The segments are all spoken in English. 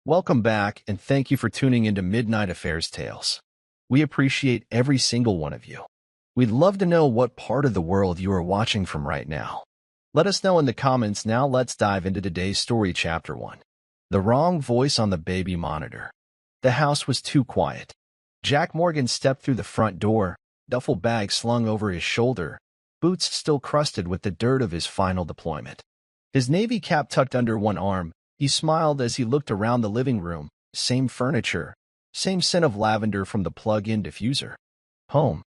Welcome back, and thank you for tuning into Midnight Affairs Tales. We appreciate every single one of you. We'd love to know what part of the world you are watching from right now. Let us know in the comments. Now let's dive into today's story, Chapter 1. The Wrong Voice on the Baby Monitor. The house was too quiet. Jack Morgan stepped through the front door, duffel bag slung over his shoulder, boots still crusted with the dirt of his final deployment. His navy cap tucked under one arm, he smiled as he looked around the living room. Same furniture, same scent of lavender from the plug-in diffuser. Home.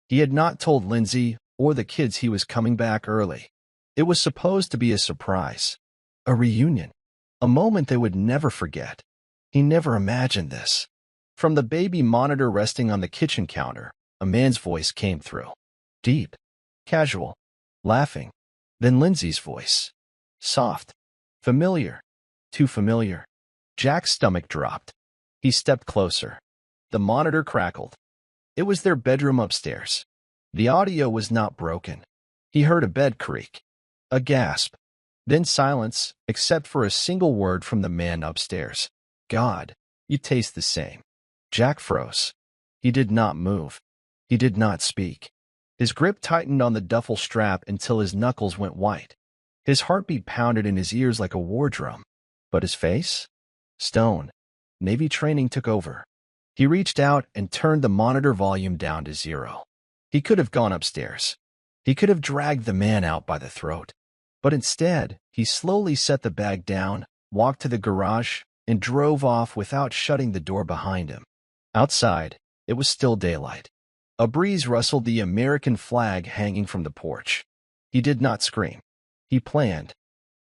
He had not told Lindsay or the kids he was coming back early. It was supposed to be a surprise. A reunion. A moment they would never forget. He never imagined this. From the baby monitor resting on the kitchen counter, a man's voice came through. Deep. Casual. Laughing. Then Lindsay's voice. Soft. Familiar. Too familiar. Jack's stomach dropped. He stepped closer. The monitor crackled. It was their bedroom upstairs. The audio was not broken. He heard a bed creak. A gasp. Then silence, except for a single word from the man upstairs. God, you taste the same. Jack froze. He did not move. He did not speak. His grip tightened on the duffel strap until his knuckles went white. His heartbeat pounded in his ears like a war drum. But his face? Stone. Navy training took over. He reached out and turned the monitor volume down to 0. He could have gone upstairs. He could have dragged the man out by the throat. But instead, he slowly set the bag down, walked to the garage, and drove off without shutting the door behind him. Outside, it was still daylight. A breeze rustled the American flag hanging from the porch. He did not scream. He planned.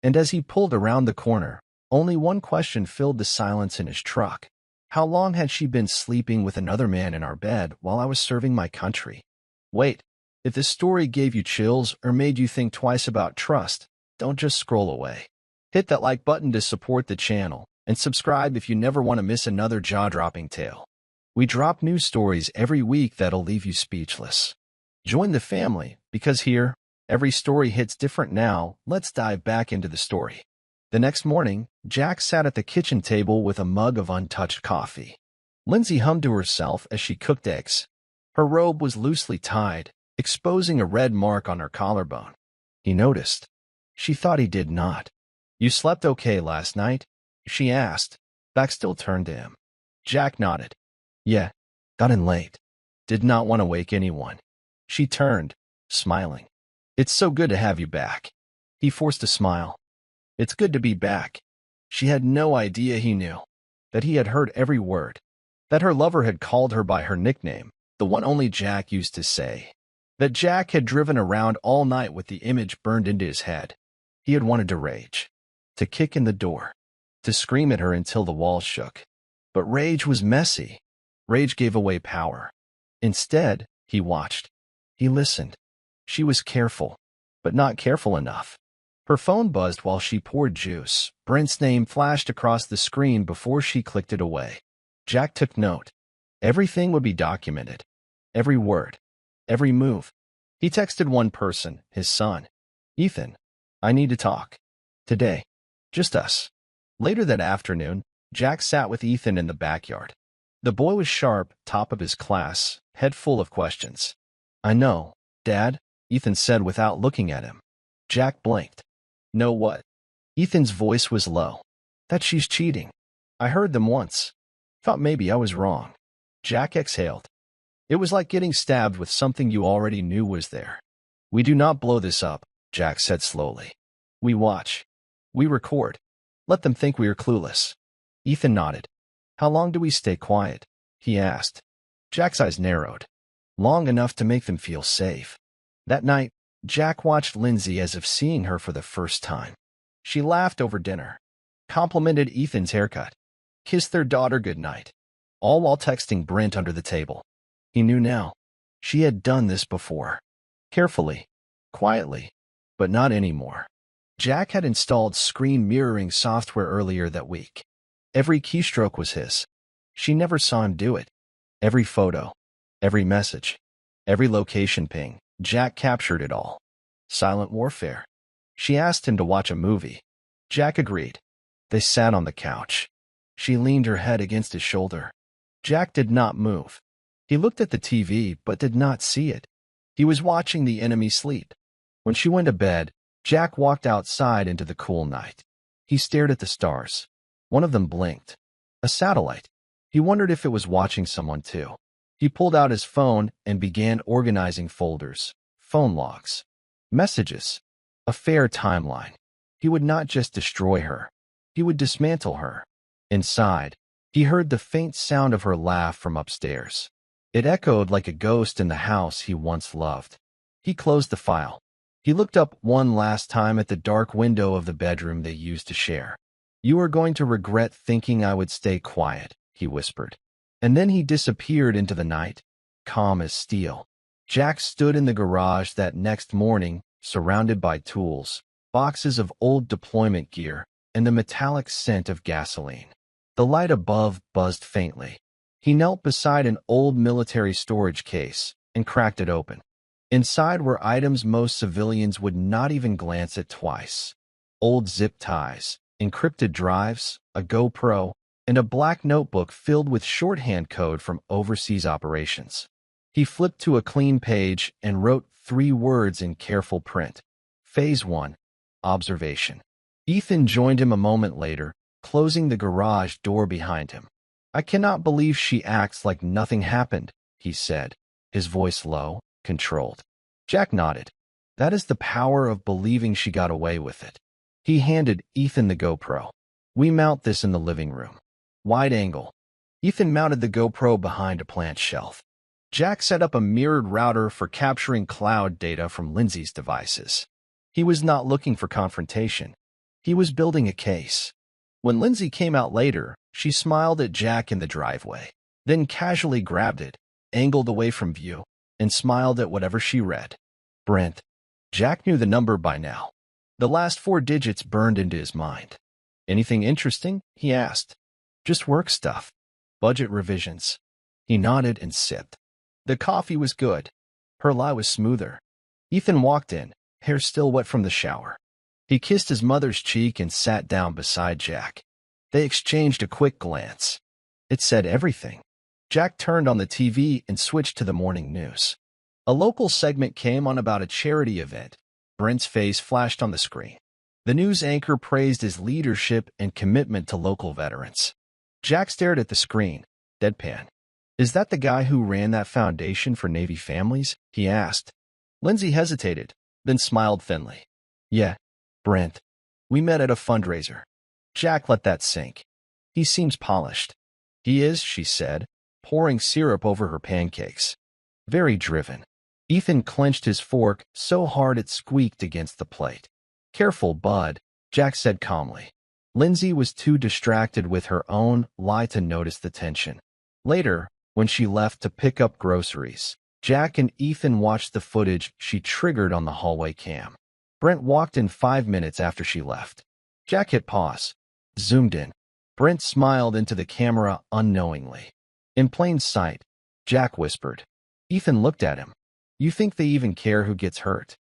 And as he pulled around the corner, only one question filled the silence in his truck. How long had she been sleeping with another man in our bed while I was serving my country? Wait, if this story gave you chills or made you think twice about trust, don't just scroll away. Hit that like button to support the channel, and subscribe if you never want to miss another jaw-dropping tale. We drop new stories every week that'll leave you speechless. Join the family, because here, every story hits different. Now, let's dive back into the story. The next morning, Jack sat at the kitchen table with a mug of untouched coffee. Lindsay hummed to herself as she cooked eggs. Her robe was loosely tied, exposing a red mark on her collarbone. He noticed. She thought he did not. You slept okay last night? She asked, back still turned to him. Jack nodded. Yeah, got in late. Did not want to wake anyone. She turned, smiling. It's so good to have you back. He forced a smile. It's good to be back. She had no idea he knew. That he had heard every word. That her lover had called her by her nickname, the one only Jack used to say. That Jack had driven around all night with the image burned into his head. He had wanted to rage. To kick in the door. To scream at her until the walls shook. But rage was messy. Rage gave away power. Instead, he watched. He listened. She was careful, but not careful enough. Her phone buzzed while she poured juice. Brent's name flashed across the screen before she clicked it away. Jack took note. Everything would be documented. Every word. Every move. He texted one person, his son. Ethan, I need to talk. Today. Just us. Later that afternoon, Jack sat with Ethan in the backyard. The boy was sharp, top of his class, head full of questions. I know, Dad, Ethan said without looking at him. Jack blinked. Know what? Ethan's voice was low. That she's cheating. I heard them once. Thought maybe I was wrong. Jack exhaled. It was like getting stabbed with something you already knew was there. We do not blow this up, Jack said slowly. We watch. We record. Let them think we are clueless. Ethan nodded. How long do we stay quiet? He asked. Jack's eyes narrowed. Long enough to make them feel safe. That night, Jack watched Lindsay as if seeing her for the first time. She laughed over dinner, complimented Ethan's haircut, kissed their daughter goodnight, all while texting Brent under the table. He knew now. She had done this before. Carefully, quietly, but not anymore. Jack had installed screen mirroring software earlier that week. Every keystroke was his. She never saw him do it. Every photo, every message, every location ping, Jack captured it all. Silent warfare. She asked him to watch a movie. Jack agreed. They sat on the couch. She leaned her head against his shoulder. Jack did not move. He looked at the TV but did not see it. He was watching the enemy sleep. When she went to bed, Jack walked outside into the cool night. He stared at the stars. One of them blinked. A satellite. He wondered if it was watching someone too. He pulled out his phone and began organizing folders, phone logs, messages, a fair timeline. He would not just destroy her. He would dismantle her. Inside, he heard the faint sound of her laugh from upstairs. It echoed like a ghost in the house he once loved. He closed the file. He looked up one last time at the dark window of the bedroom they used to share. "You are going to regret thinking I would stay quiet," he whispered. And then he disappeared into the night, calm as steel. Jack stood in the garage that next morning, surrounded by tools, boxes of old deployment gear, and the metallic scent of gasoline. The light above buzzed faintly. He knelt beside an old military storage case and cracked it open. Inside were items most civilians would not even glance at twice. Old zip ties, encrypted drives, a GoPro, and a black notebook filled with shorthand code from overseas operations. He flipped to a clean page and wrote 3 words in careful print. Phase 1. Observation. Ethan joined him a moment later, closing the garage door behind him. "I cannot believe she acts like nothing happened," he said, his voice low, controlled. Jack nodded. "That is the power of believing she got away with it." He handed Ethan the GoPro. "We mount this in the living room. Wide angle." Ethan mounted the GoPro behind a plant shelf. Jack set up a mirrored router for capturing cloud data from Lindsay's devices. He was not looking for confrontation. He was building a case. When Lindsay came out later, she smiled at Jack in the driveway, then casually grabbed it, angled away from view, and smiled at whatever she read. Brent. Jack knew the number by now. The last 4 digits burned into his mind. "Anything interesting?" he asked. "Just work stuff. Budget revisions." He nodded and sipped. The coffee was good. Her lie was smoother. Ethan walked in, hair still wet from the shower. He kissed his mother's cheek and sat down beside Jack. They exchanged a quick glance. It said everything. Jack turned on the TV and switched to the morning news. A local segment came on about a charity event. Brent's face flashed on the screen. The news anchor praised his leadership and commitment to local veterans. Jack stared at the screen, deadpan. "Is that the guy who ran that foundation for Navy families?" he asked. Lindsay hesitated, then smiled thinly. "Yeah, Brent. We met at a fundraiser." Jack let that sink. "He seems polished." "He is," she said, pouring syrup over her pancakes. "Very driven." Ethan clenched his fork so hard it squeaked against the plate. "Careful, bud," Jack said calmly. Lindsay was too distracted with her own lie to notice the tension. Later, when she left to pick up groceries, Jack and Ethan watched the footage she triggered on the hallway cam. Brent walked in 5 minutes after she left. Jack hit pause, zoomed in. Brent smiled into the camera unknowingly. In plain sight, Jack whispered. Ethan looked at him. "You think they even care who gets hurt?"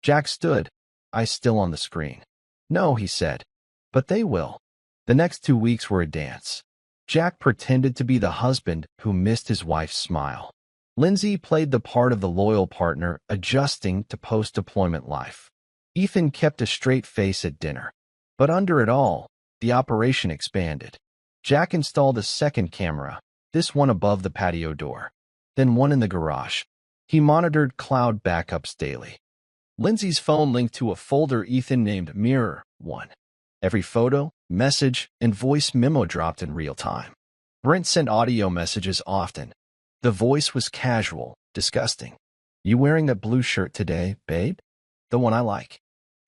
Jack stood, eyes still on the screen. "No," he said, "but they will." The next 2 weeks were a dance. Jack pretended to be the husband who missed his wife's smile. Lindsay played the part of the loyal partner adjusting to post-deployment life. Ethan kept a straight face at dinner. But under it all, the operation expanded. Jack installed a second camera, this one above the patio door, then one in the garage. He monitored cloud backups daily. Lindsay's phone linked to a folder Ethan named Mirror 1. Every photo, message, and voice memo dropped in real time. Brent sent audio messages often. The voice was casual, disgusting. "You wearing that blue shirt today, babe? The one I like."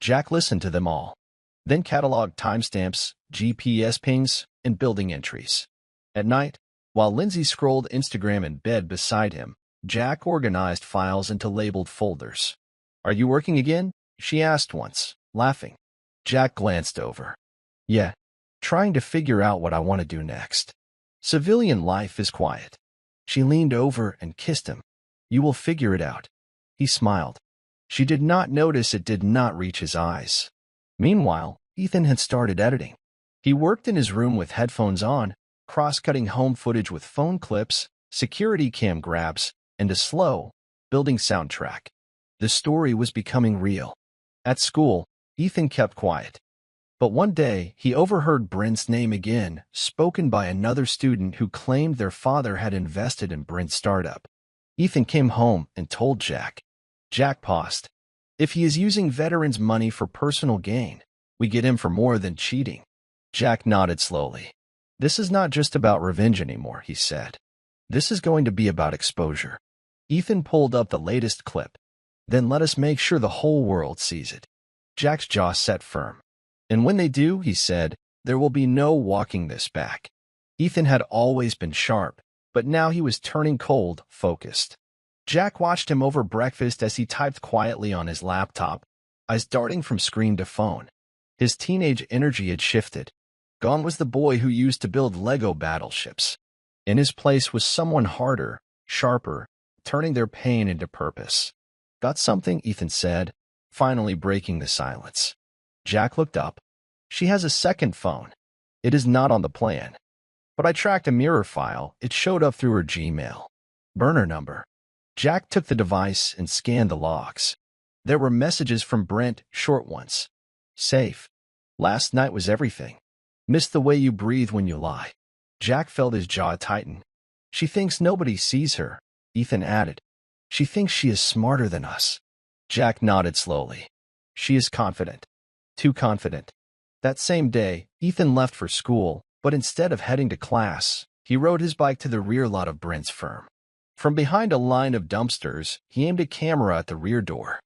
Jack listened to them all, then cataloged timestamps, GPS pings, and building entries. At night, while Lindsay scrolled Instagram in bed beside him, Jack organized files into labeled folders. "Are you working again?" she asked once, laughing. Jack glanced over. "Yeah, trying to figure out what I want to do next. Civilian life is quiet." She leaned over and kissed him. "You will figure it out." He smiled. She did not notice it did not reach his eyes. Meanwhile, Ethan had started editing. He worked in his room with headphones on, cross-cutting home footage with phone clips, security cam grabs, and a slow, building soundtrack. The story was becoming real. At school, Ethan kept quiet. But one day, he overheard Brent's name again, spoken by another student who claimed their father had invested in Brent's startup. Ethan came home and told Jack. Jack paused. If he is using veterans' money for personal gain, we get him for more than cheating. Jack nodded slowly. This is not just about revenge anymore, he said. This is going to be about exposure. Ethan pulled up the latest clip. Then let us make sure the whole world sees it. Jack's jaw set firm. And when they do, he said, there will be no walking this back. Ethan had always been sharp, but now he was turning cold, focused. Jack watched him over breakfast as he typed quietly on his laptop, eyes darting from screen to phone. His teenage energy had shifted. Gone was the boy who used to build Lego battleships. In his place was someone harder, sharper, turning their pain into purpose. Got something? Ethan said, finally breaking the silence. Jack looked up. She has a second phone. It is not on the plan. But I tracked a mirror file. It showed up through her Gmail. Burner number. Jack took the device and scanned the logs. There were messages from Brent, short ones. Safe. Last night was everything. Miss the way you breathe when you lie. Jack felt his jaw tighten. She thinks nobody sees her, Ethan added. She thinks she is smarter than us. Jack nodded slowly. She is confident. Too confident. That same day, Ethan left for school, but instead of heading to class, he rode his bike to the rear lot of Brent's firm. From behind a line of dumpsters, he aimed a camera at the rear door.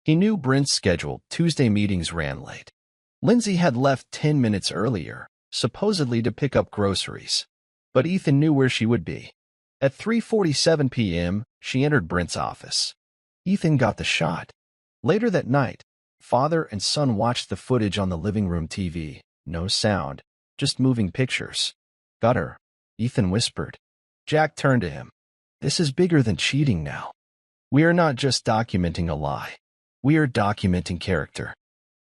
He knew Brent's scheduled Tuesday meetings ran late. Lindsay had left 10 minutes earlier, supposedly to pick up groceries. But Ethan knew where she would be. At 3:47 p.m., she entered Brent's office. Ethan got the shot. Later that night, father and son watched the footage on the living room TV. No sound, just moving pictures. Got her, Ethan whispered. Jack turned to him. This is bigger than cheating now. We are not just documenting a lie. We are documenting character.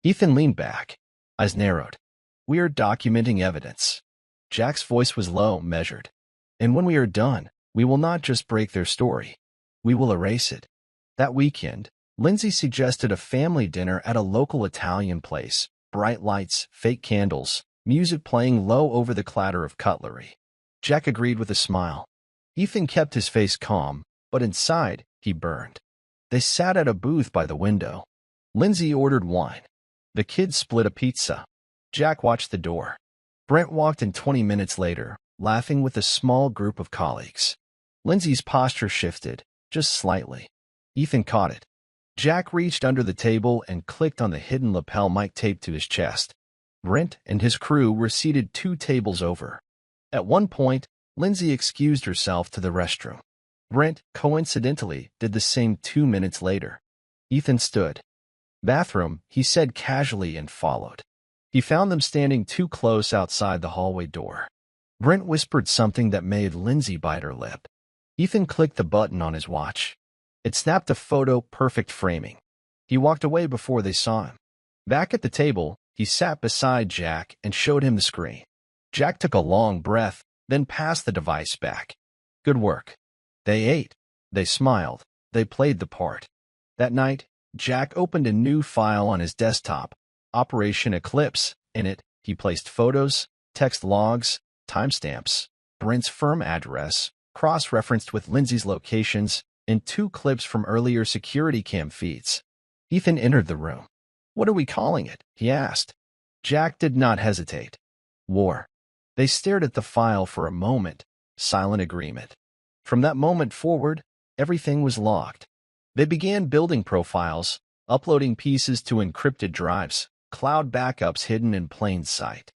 Ethan leaned back, eyes narrowed. We are documenting evidence. Jack's voice was low, measured. And when we are done, we will not just break their story. We will erase it. That weekend, Lindsay suggested a family dinner at a local Italian place. Bright lights, fake candles, music playing low over the clatter of cutlery. Jack agreed with a smile. Ethan kept his face calm, but inside, he burned. They sat at a booth by the window. Lindsay ordered wine. The kids split a pizza. Jack watched the door. Brent walked in 20 minutes later, laughing with a small group of colleagues. Lindsay's posture shifted, just slightly. Ethan caught it. Jack reached under the table and clicked on the hidden lapel mic taped to his chest. Brent and his crew were seated 2 tables over. At one point, Lindsay excused herself to the restroom. Brent, coincidentally, did the same 2 minutes later. Ethan stood. Bathroom, he said casually and followed. He found them standing too close outside the hallway door. Brent whispered something that made Lindsay bite her lip. Ethan clicked the button on his watch. It snapped a photo, perfect framing. He walked away before they saw him. Back at the table, he sat beside Jack and showed him the screen. Jack took a long breath, then passed the device back. Good work. They ate. They smiled. They played the part. That night, Jack opened a new file on his desktop, Operation Eclipse. In it, he placed photos, text logs, timestamps, Brent's firm address, cross-referenced with Lindsay's locations, and 2 clips from earlier security cam feeds. Ethan entered the room. What are we calling it? He asked. Jack did not hesitate. War. They stared at the file for a moment, silent agreement. From that moment forward, everything was logged. They began building profiles, uploading pieces to encrypted drives, cloud backups hidden in plain sight.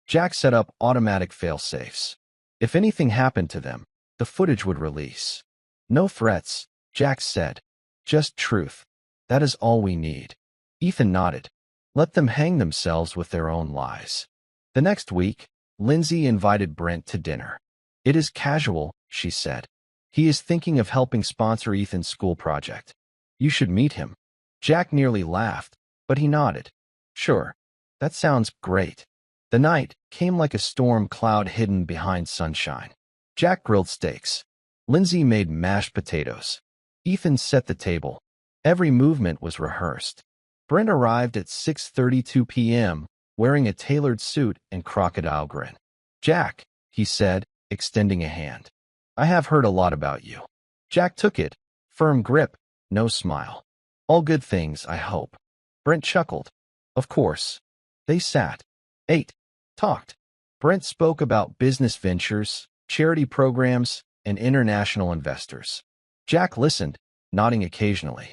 Jack set up automatic fail-safes. If anything happened to them, the footage would release. No threats, Jack said. Just truth. That is all we need. Ethan nodded. Let them hang themselves with their own lies. The next week, Lindsay invited Brent to dinner. It is casual, she said. He is thinking of helping sponsor Ethan's school project. You should meet him. Jack nearly laughed, but he nodded. Sure. That sounds great. The The night came like a storm cloud hidden behind sunshine. Jack grilled steaks. Lindsay made mashed potatoes. Ethan set the table. Every movement was rehearsed. Brent arrived at 6:32 p.m., wearing a tailored suit and crocodile grin. "Jack," he said, extending a hand. "I have heard a lot about you." Jack took it. Firm grip, no smile. "All good things, I hope." Brent chuckled. "Of course." They sat, ate, talked. Brent spoke about business ventures, charity programs, and international investors. Jack listened, nodding occasionally.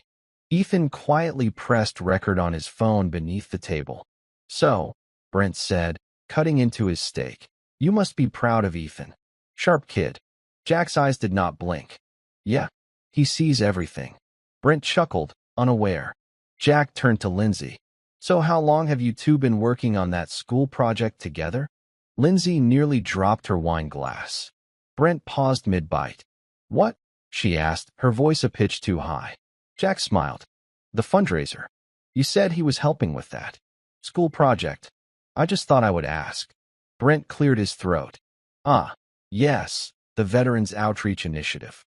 Ethan quietly pressed record on his phone beneath the table. "So," Brent said, cutting into his steak, "you must be proud of Ethan. Sharp kid." Jack's eyes did not blink. "Yeah, he sees everything." Brent chuckled, unaware. Jack turned to Lindsay. "So how long have you two been working on that school project together?" Lindsay nearly dropped her wine glass. Brent paused mid-bite. "What?" she asked, her voice a pitch too high. Jack smiled. "The fundraiser. You said he was helping with that school project. I just thought I would ask." Brent cleared his throat. "Ah, yes, the Veterans Outreach Initiative."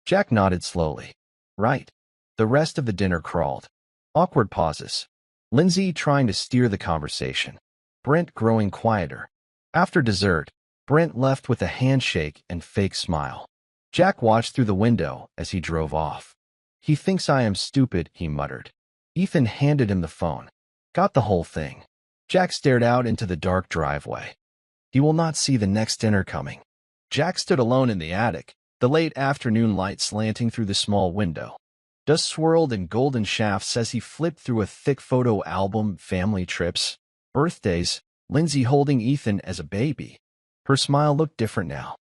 Jack nodded slowly. "Right." The rest of the dinner crawled. Awkward pauses. Lindsay trying to steer the conversation. Brent growing quieter. After dessert, Brent left with a handshake and fake smile. Jack watched through the window as he drove off. "He thinks I am stupid," he muttered. Ethan handed him the phone. "Got the whole thing." Jack stared out into the dark driveway. He will not see the next dinner coming. Jack stood alone in the attic, the late afternoon light slanting through the small window. Dust swirled in golden shafts as he flipped through a thick photo album, family trips, birthdays, Lindsay holding Ethan as a baby. Her smile looked different now.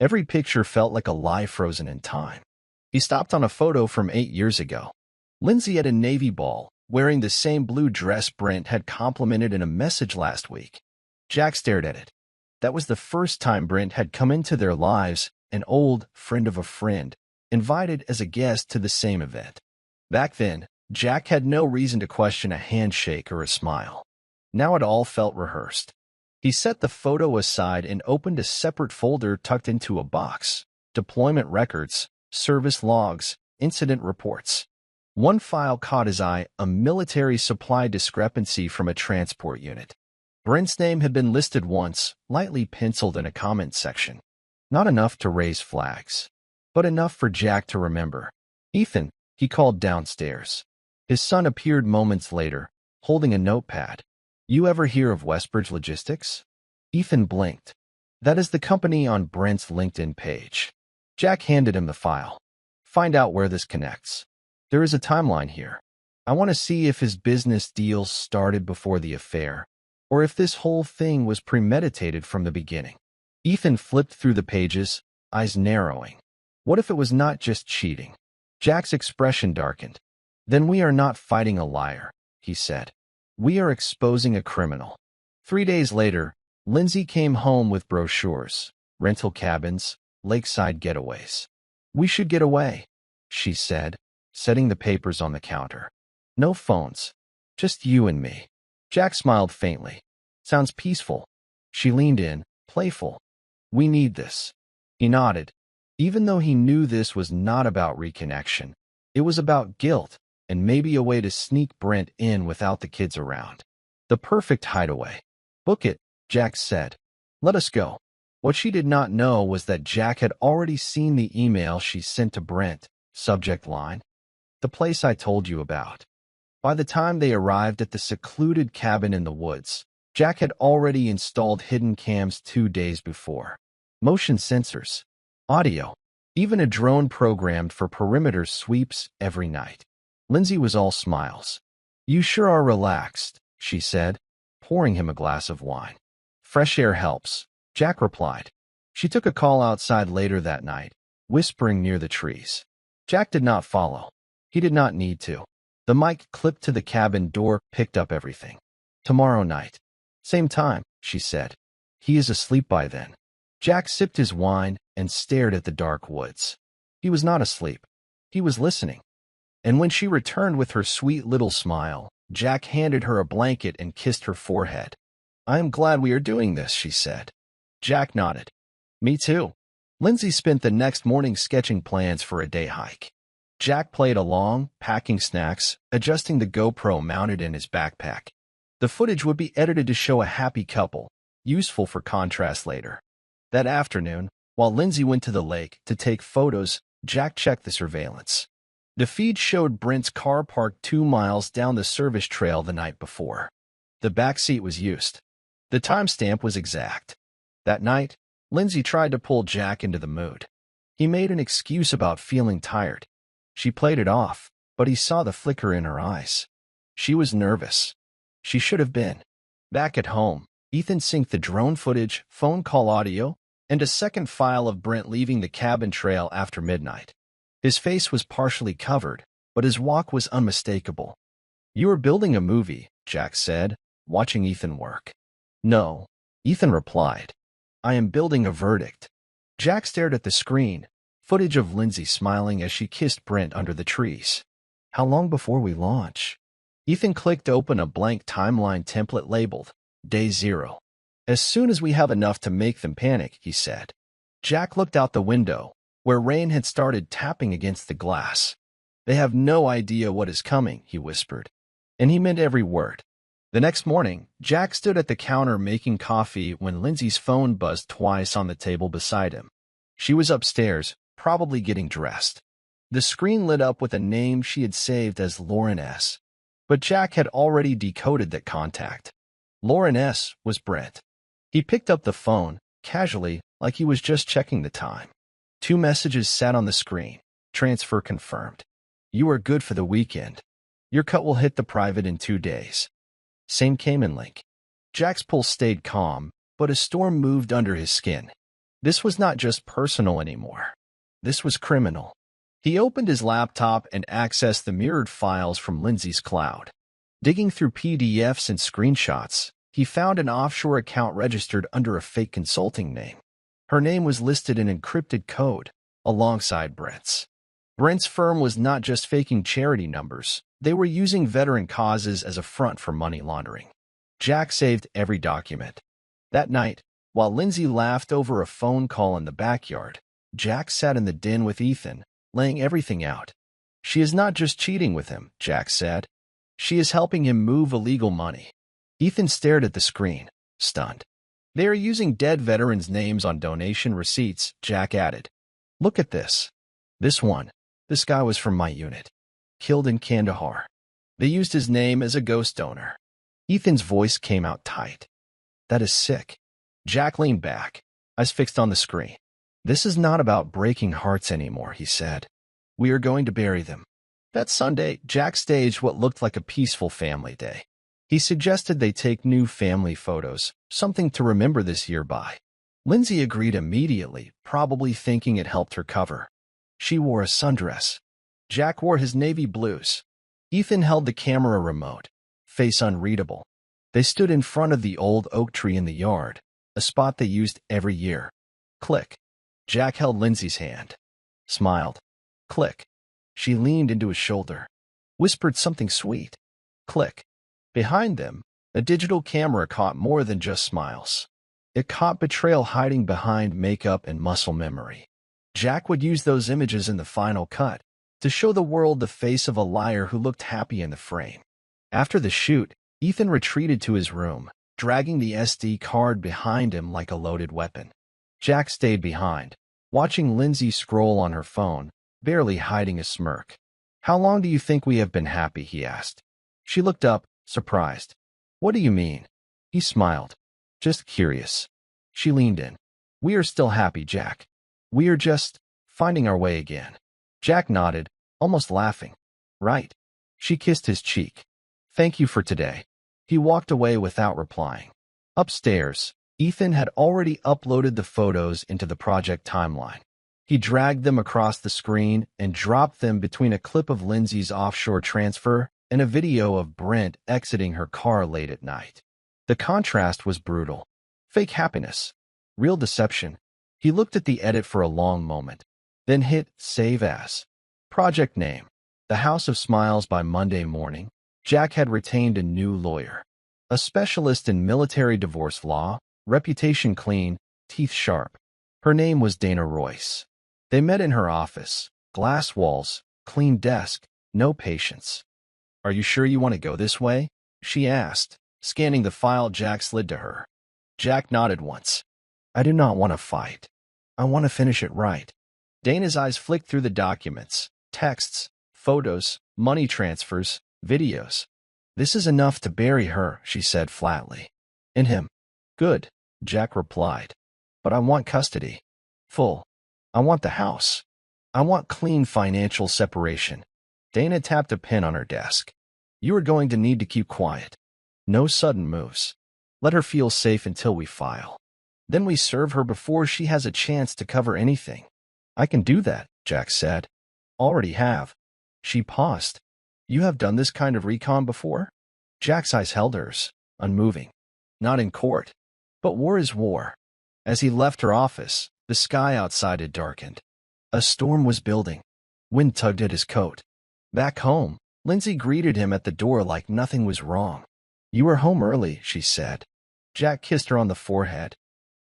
Every picture felt like a lie frozen in time. He stopped on a photo from 8 years ago. Lindsay at a Navy ball, wearing the same blue dress Brent had complimented in a message last week. Jack stared at it. That was the first time Brent had come into their lives, an old friend of a friend, invited as a guest to the same event. Back then, Jack had no reason to question a handshake or a smile. Now it all felt rehearsed. He set the photo aside and opened a separate folder tucked into a box. Deployment records, service logs, incident reports. One file caught his eye, a military supply discrepancy from a transport unit. Brent's name had been listed once, lightly penciled in a comment section. Not enough to raise flags, but enough for Jack to remember. "Ethan," he called downstairs. His son appeared moments later, holding a notepad. "You ever hear of Westbridge Logistics?" Ethan blinked. "That is the company on Brent's LinkedIn page." Jack handed him the file. "Find out where this connects. There is a timeline here. I want to see if his business deals started before the affair, or if this whole thing was premeditated from the beginning." Ethan flipped through the pages, eyes narrowing. What if it was not just cheating? Jack's expression darkened. "Then we are not fighting a liar," he said. "We are exposing a criminal." 3 days later, Lindsay came home with brochures, rental cabins, lakeside getaways. "We should get away," she said, setting the papers on the counter. "No phones. Just you and me." Jack smiled faintly. "Sounds peaceful." She leaned in, playful. "We need this." He nodded. Even though he knew this was not about reconnection, it was about guilt, and maybe a way to sneak Brent in without the kids around. The perfect hideaway. "Book it," Jack said. "Let us go." What she did not know was that Jack had already seen the email she sent to Brent, subject line, "The place I told you about." By the time they arrived at the secluded cabin in the woods, Jack had already installed hidden cams 2 days before. Motion sensors, audio, even a drone programmed for perimeter sweeps every night. Lindsay was all smiles. "You sure are relaxed," she said, pouring him a glass of wine. "Fresh air helps," Jack replied. She took a call outside later that night, whispering near the trees. Jack did not follow. He did not need to. The mic clipped to the cabin door picked up everything. "Tomorrow night. Same time," she said. "He is asleep by then." Jack sipped his wine and stared at the dark woods. He was not asleep. He was listening. And when she returned with her sweet little smile, Jack handed her a blanket and kissed her forehead. I am glad we are doing this, she said. Jack nodded. Me too. Lindsay spent the next morning sketching plans for a day hike. Jack played along, packing snacks, adjusting the GoPro mounted in his backpack. The footage would be edited to show a happy couple, useful for contrast later. That afternoon, while Lindsay went to the lake to take photos, Jack checked the surveillance. The feed showed Brent's car parked 2 miles down the service trail the night before. The back seat was used. The timestamp was exact. That night, Lindsay tried to pull Jack into the mood. He made an excuse about feeling tired. She played it off, but he saw the flicker in her eyes. She was nervous. She should have been. Back at home, Ethan synced the drone footage, phone call audio, and a second file of Brent leaving the cabin trail after midnight. His face was partially covered, but his walk was unmistakable. You are building a movie, Jack said, watching Ethan work. No, Ethan replied. I am building a verdict. Jack stared at the screen, footage of Lindsay smiling as she kissed Brent under the trees. How long before we launch? Ethan clicked open a blank timeline template labeled Day 0. As soon as we have enough to make them panic, he said. Jack looked out the window, where rain had started tapping against the glass. They have no idea what is coming, he whispered. And he meant every word. The next morning, Jack stood at the counter making coffee when Lindsay's phone buzzed twice on the table beside him. She was upstairs, probably getting dressed. The screen lit up with a name she had saved as Lauren S. But Jack had already decoded that contact. Lauren S. was Brent. He picked up the phone, casually, like he was just checking the time. 2 messages sat on the screen. Transfer confirmed. You are good for the weekend. Your cut will hit the private in 2 days. Same Cayman link. Jack's pulse stayed calm, but a storm moved under his skin. This was not just personal anymore. This was criminal. He opened his laptop and accessed the mirrored files from Lindsay's cloud. Digging through PDFs and screenshots, he found an offshore account registered under a fake consulting name. Her name was listed in encrypted code, alongside Brent's. Brent's firm was not just faking charity numbers, they were using veteran causes as a front for money laundering. Jack saved every document. That night, while Lindsay laughed over a phone call in the backyard, Jack sat in the den with Ethan, laying everything out. She is not just cheating with him, Jack said. She is helping him move illegal money. Ethan stared at the screen, stunned. They are using dead veterans' names on donation receipts, Jack added. Look at this. This one. This guy was from my unit. Killed in Kandahar. They used his name as a ghost donor. Ethan's voice came out tight. That is sick. Jack leaned back, eyes fixed on the screen. This is not about breaking hearts anymore, he said. We are going to bury them. That Sunday, Jack staged what looked like a peaceful family day. He suggested they take new family photos, something to remember this year by. Lindsay agreed immediately, probably thinking it helped her cover. She wore a sundress. Jack wore his navy blues. Ethan held the camera remote, face unreadable. They stood in front of the old oak tree in the yard, a spot they used every year. Click. Jack held Lindsay's hand. Smiled. Click. She leaned into his shoulder. Whispered something sweet. Click. Behind them, a digital camera caught more than just smiles. It caught betrayal hiding behind makeup and muscle memory. Jack would use those images in the final cut to show the world the face of a liar who looked happy in the frame. After the shoot, Ethan retreated to his room, dragging the SD card behind him like a loaded weapon. Jack stayed behind, watching Lindsay scroll on her phone, barely hiding a smirk. How long do you think we have been happy? He asked. She looked up, surprised. What do you mean? He smiled. Just curious. She leaned in. We are still happy, Jack. We are just finding our way again. Jack nodded, almost laughing. Right. She kissed his cheek. Thank you for today. He walked away without replying. Upstairs, Ethan had already uploaded the photos into the project timeline. He dragged them across the screen and dropped them between a clip of Lindsay's offshore transfer and a video of Brent exiting her car late at night. The contrast was brutal. Fake happiness. Real deception. He looked at the edit for a long moment, then hit Save As. Project name. The House of Smiles. By Monday morning, Jack had retained a new lawyer. a specialist in military divorce law, reputation clean, teeth sharp. Her name was Dana Royce. They met in her office, glass walls, clean desk, no patience. "Are you sure you want to go this way?" she asked, scanning the file Jack slid to her. Jack nodded once. "I do not want to fight. I want to finish it right." Dana's eyes flicked through the documents, texts, photos, money transfers, videos. "This is enough to bury her," she said flatly. "And him." "Good," Jack replied. "But I want custody. Full. I want the house. I want clean financial separation." Dana tapped a pen on her desk. "You are going to need to keep quiet. No sudden moves. Let her feel safe until we file. Then we serve her before she has a chance to cover anything." "I can do that," Jack said. "Already have." She paused. "You have done this kind of recon before?" Jack's eyes held hers, unmoving. "Not in court. But war is war." As he left her office, the sky outside had darkened. A storm was building. Wind tugged at his coat. Back home, Lindsay greeted him at the door like nothing was wrong. "You were home early," she said. Jack kissed her on the forehead.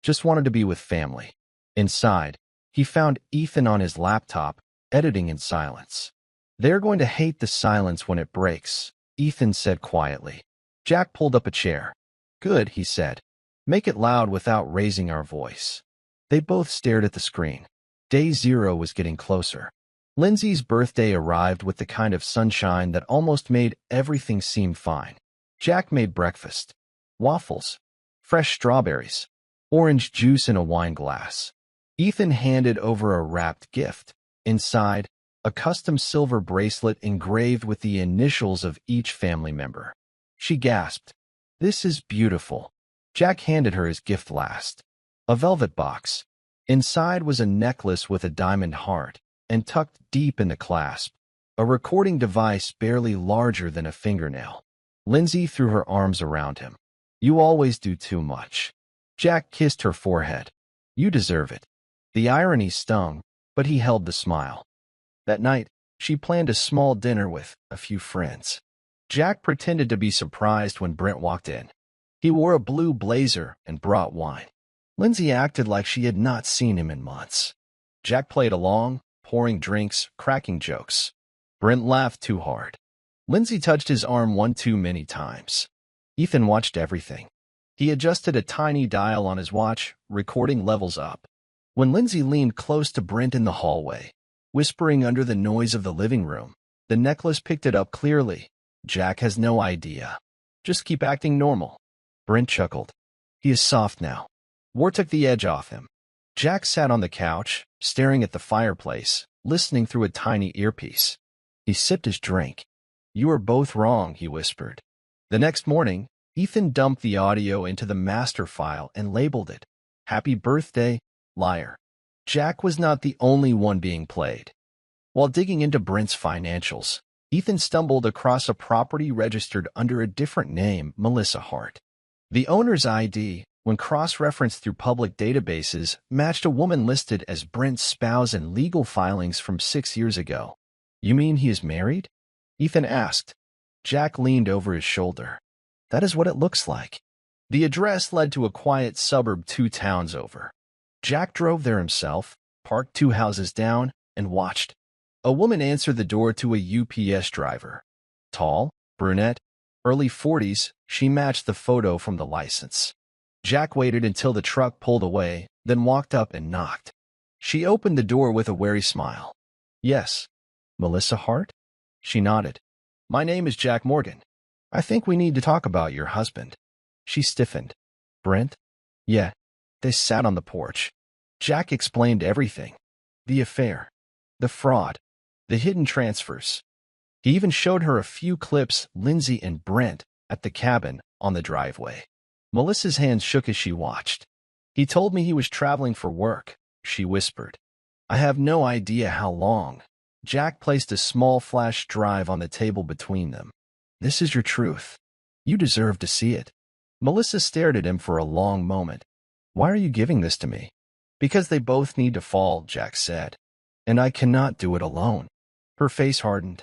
"Just wanted to be with family." Inside, he found Ethan on his laptop, editing in silence. "They're going to hate the silence when it breaks," Ethan said quietly. Jack pulled up a chair. "Good," he said. "Make it loud without raising our voice." They both stared at the screen. Day 0 was getting closer. Lindsay's birthday arrived with the kind of sunshine that almost made everything seem fine. Jack made breakfast. Waffles, fresh strawberries, orange juice in a wine glass. Ethan handed over a wrapped gift. Inside, a custom silver bracelet engraved with the initials of each family member. She gasped. "This is beautiful." Jack handed her his gift last. A velvet box. Inside was a necklace with a diamond heart, and tucked deep in the clasp, a recording device barely larger than a fingernail. Lindsay threw her arms around him. "You always do too much." Jack kissed her forehead. "You deserve it." The irony stung, but he held the smile. That night, she planned a small dinner with a few friends. Jack pretended to be surprised when Brent walked in. He wore a blue blazer and brought wine. Lindsay acted like she had not seen him in months. Jack played along, pouring drinks, cracking jokes. Brent laughed too hard. Lindsay touched his arm one too many times. Ethan watched everything. He adjusted a tiny dial on his watch, recording levels up. When Lindsay leaned close to Brent in the hallway, whispering under the noise of the living room, the necklace picked it up clearly. "Jack has no idea. Just keep acting normal." Brent chuckled. "He is soft now." War took the edge off him. Jack sat on the couch, staring at the fireplace, listening through a tiny earpiece. He sipped his drink. "You are both wrong," he whispered. The next morning, Ethan dumped the audio into the master file and labeled it, "Happy Birthday, Liar." Jack was not the only one being played. While digging into Brent's financials, Ethan stumbled across a property registered under a different name, Melissa Hart. The owner's ID, when cross-referenced through public databases, matched a woman listed as Brent's spouse in legal filings from 6 years ago. "You mean he is married?" Ethan asked. Jack leaned over his shoulder. "That is what it looks like." The address led to a quiet suburb 2 towns over. Jack drove there himself, parked 2 houses down, and watched. A woman answered the door to a UPS driver. Tall, brunette, early 40s, she matched the photo from the license. Jack waited until the truck pulled away, then walked up and knocked. She opened the door with a wary smile. "Yes. Melissa Hart?" She nodded. "My name is Jack Morgan. I think we need to talk about your husband." She stiffened. "Brent?" "Yeah." They sat on the porch. Jack explained everything. The affair. The fraud. The hidden transfers. He even showed her a few clips Lindsay and Brent at the cabin on the driveway. Melissa's hands shook as she watched. "He told me he was traveling for work," she whispered. "I have no idea how long." Jack placed a small flash drive on the table between them. "This is your truth. You deserve to see it." Melissa stared at him for a long moment. "Why are you giving this to me?" "Because they both need to fall," Jack said. "And I cannot do it alone." Her face hardened.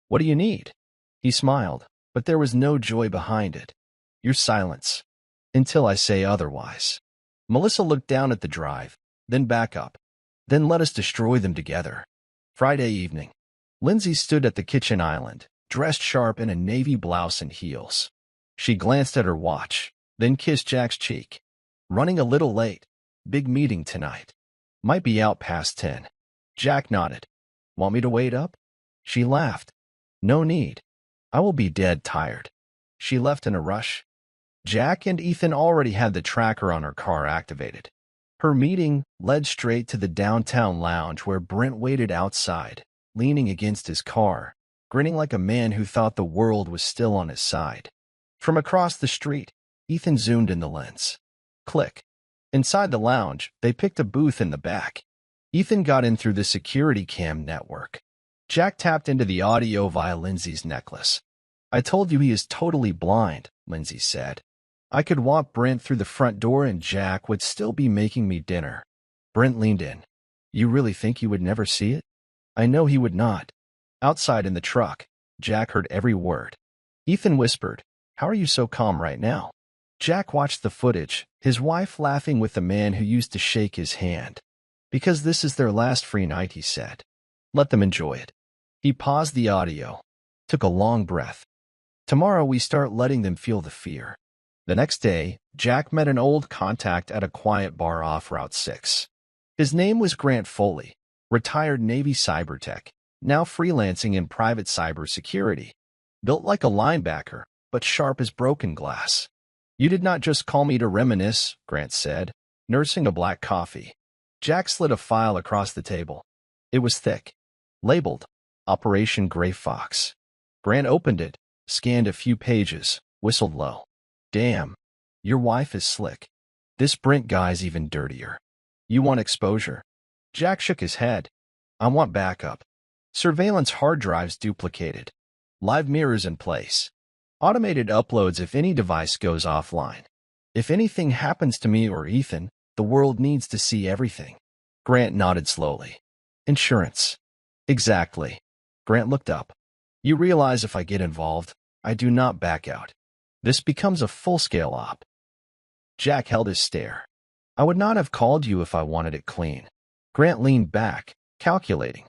"What do you need?" He smiled, but there was no joy behind it. Your silence. Until I say otherwise. Melissa looked down at the drive, then back up. Then let us destroy them together. Friday evening. Lindsay stood at the kitchen island, dressed sharp in a navy blouse and heels. She glanced at her watch, then kissed Jack's cheek. Running a little late. Big meeting tonight. Might be out past 10. Jack nodded. Want me to wait up? She laughed. No need. I will be dead tired. She left in a rush. Jack and Ethan already had the tracker on her car activated. Her meeting led straight to the downtown lounge where Brent waited outside, leaning against his car, grinning like a man who thought the world was still on his side. From across the street, Ethan zoomed in the lens. Click. Inside the lounge, they picked a booth in the back. Ethan got in through the security cam network. Jack tapped into the audio via Lindsay's necklace. I told you he is totally blind, Lindsay said. I could walk Brent through the front door and Jack would still be making me dinner. Brent leaned in. You really think he would never see it? I know he would not. Outside in the truck, Jack heard every word. Ethan whispered, How are you so calm right now? Jack watched the footage, his wife laughing with the man who used to shake his hand. Because this is their last free night, he said. Let them enjoy it. He paused the audio, took a long breath. Tomorrow we start letting them feel the fear. The next day, Jack met an old contact at a quiet bar off Route 6. His name was Grant Foley, retired Navy cyber tech, now freelancing in private cybersecurity. Built like a linebacker, but sharp as broken glass. You did not just call me to reminisce, Grant said, nursing a black coffee. Jack slid a file across the table. It was thick, labeled Operation Gray Fox. Grant opened it, scanned a few pages, whistled low. Damn, your wife is slick. This Brent guy's even dirtier. You want exposure? Jack shook his head. I want backup. Surveillance hard drives duplicated. Live mirrors in place. Automated uploads if any device goes offline. If anything happens to me or Ethan, the world needs to see everything. Grant nodded slowly. Insurance. Exactly. Grant looked up. You realize if I get involved, I do not back out. This becomes a full-scale op. Jack held his stare. I would not have called you if I wanted it clean. Grant leaned back, calculating.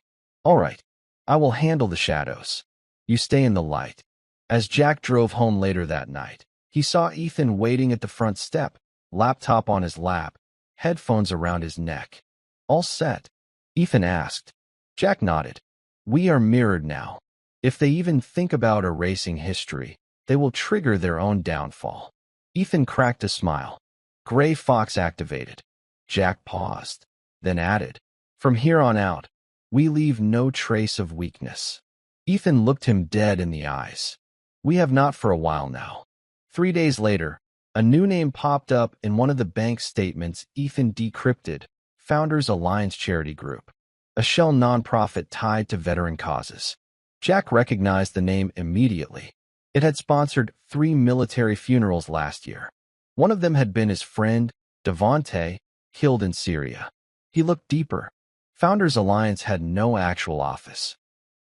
All right, I will handle the shadows. You stay in the light. As Jack drove home later that night, he saw Ethan waiting at the front step, laptop on his lap, headphones around his neck. All set? Ethan asked. Jack nodded. We are mirrored now. If they even think about erasing history, they will trigger their own downfall. Ethan cracked a smile. Gray Fox activated. Jack paused, then added, From here on out, we leave no trace of weakness. Ethan looked him dead in the eyes. We have not for a while now. 3 days later, a new name popped up in one of the bank statements Ethan decrypted, Founders Alliance Charity Group, a shell nonprofit tied to veteran causes. Jack recognized the name immediately. It had sponsored 3 military funerals last year. One of them had been his friend, Devontae, killed in Syria. He looked deeper. Founders Alliance had no actual office.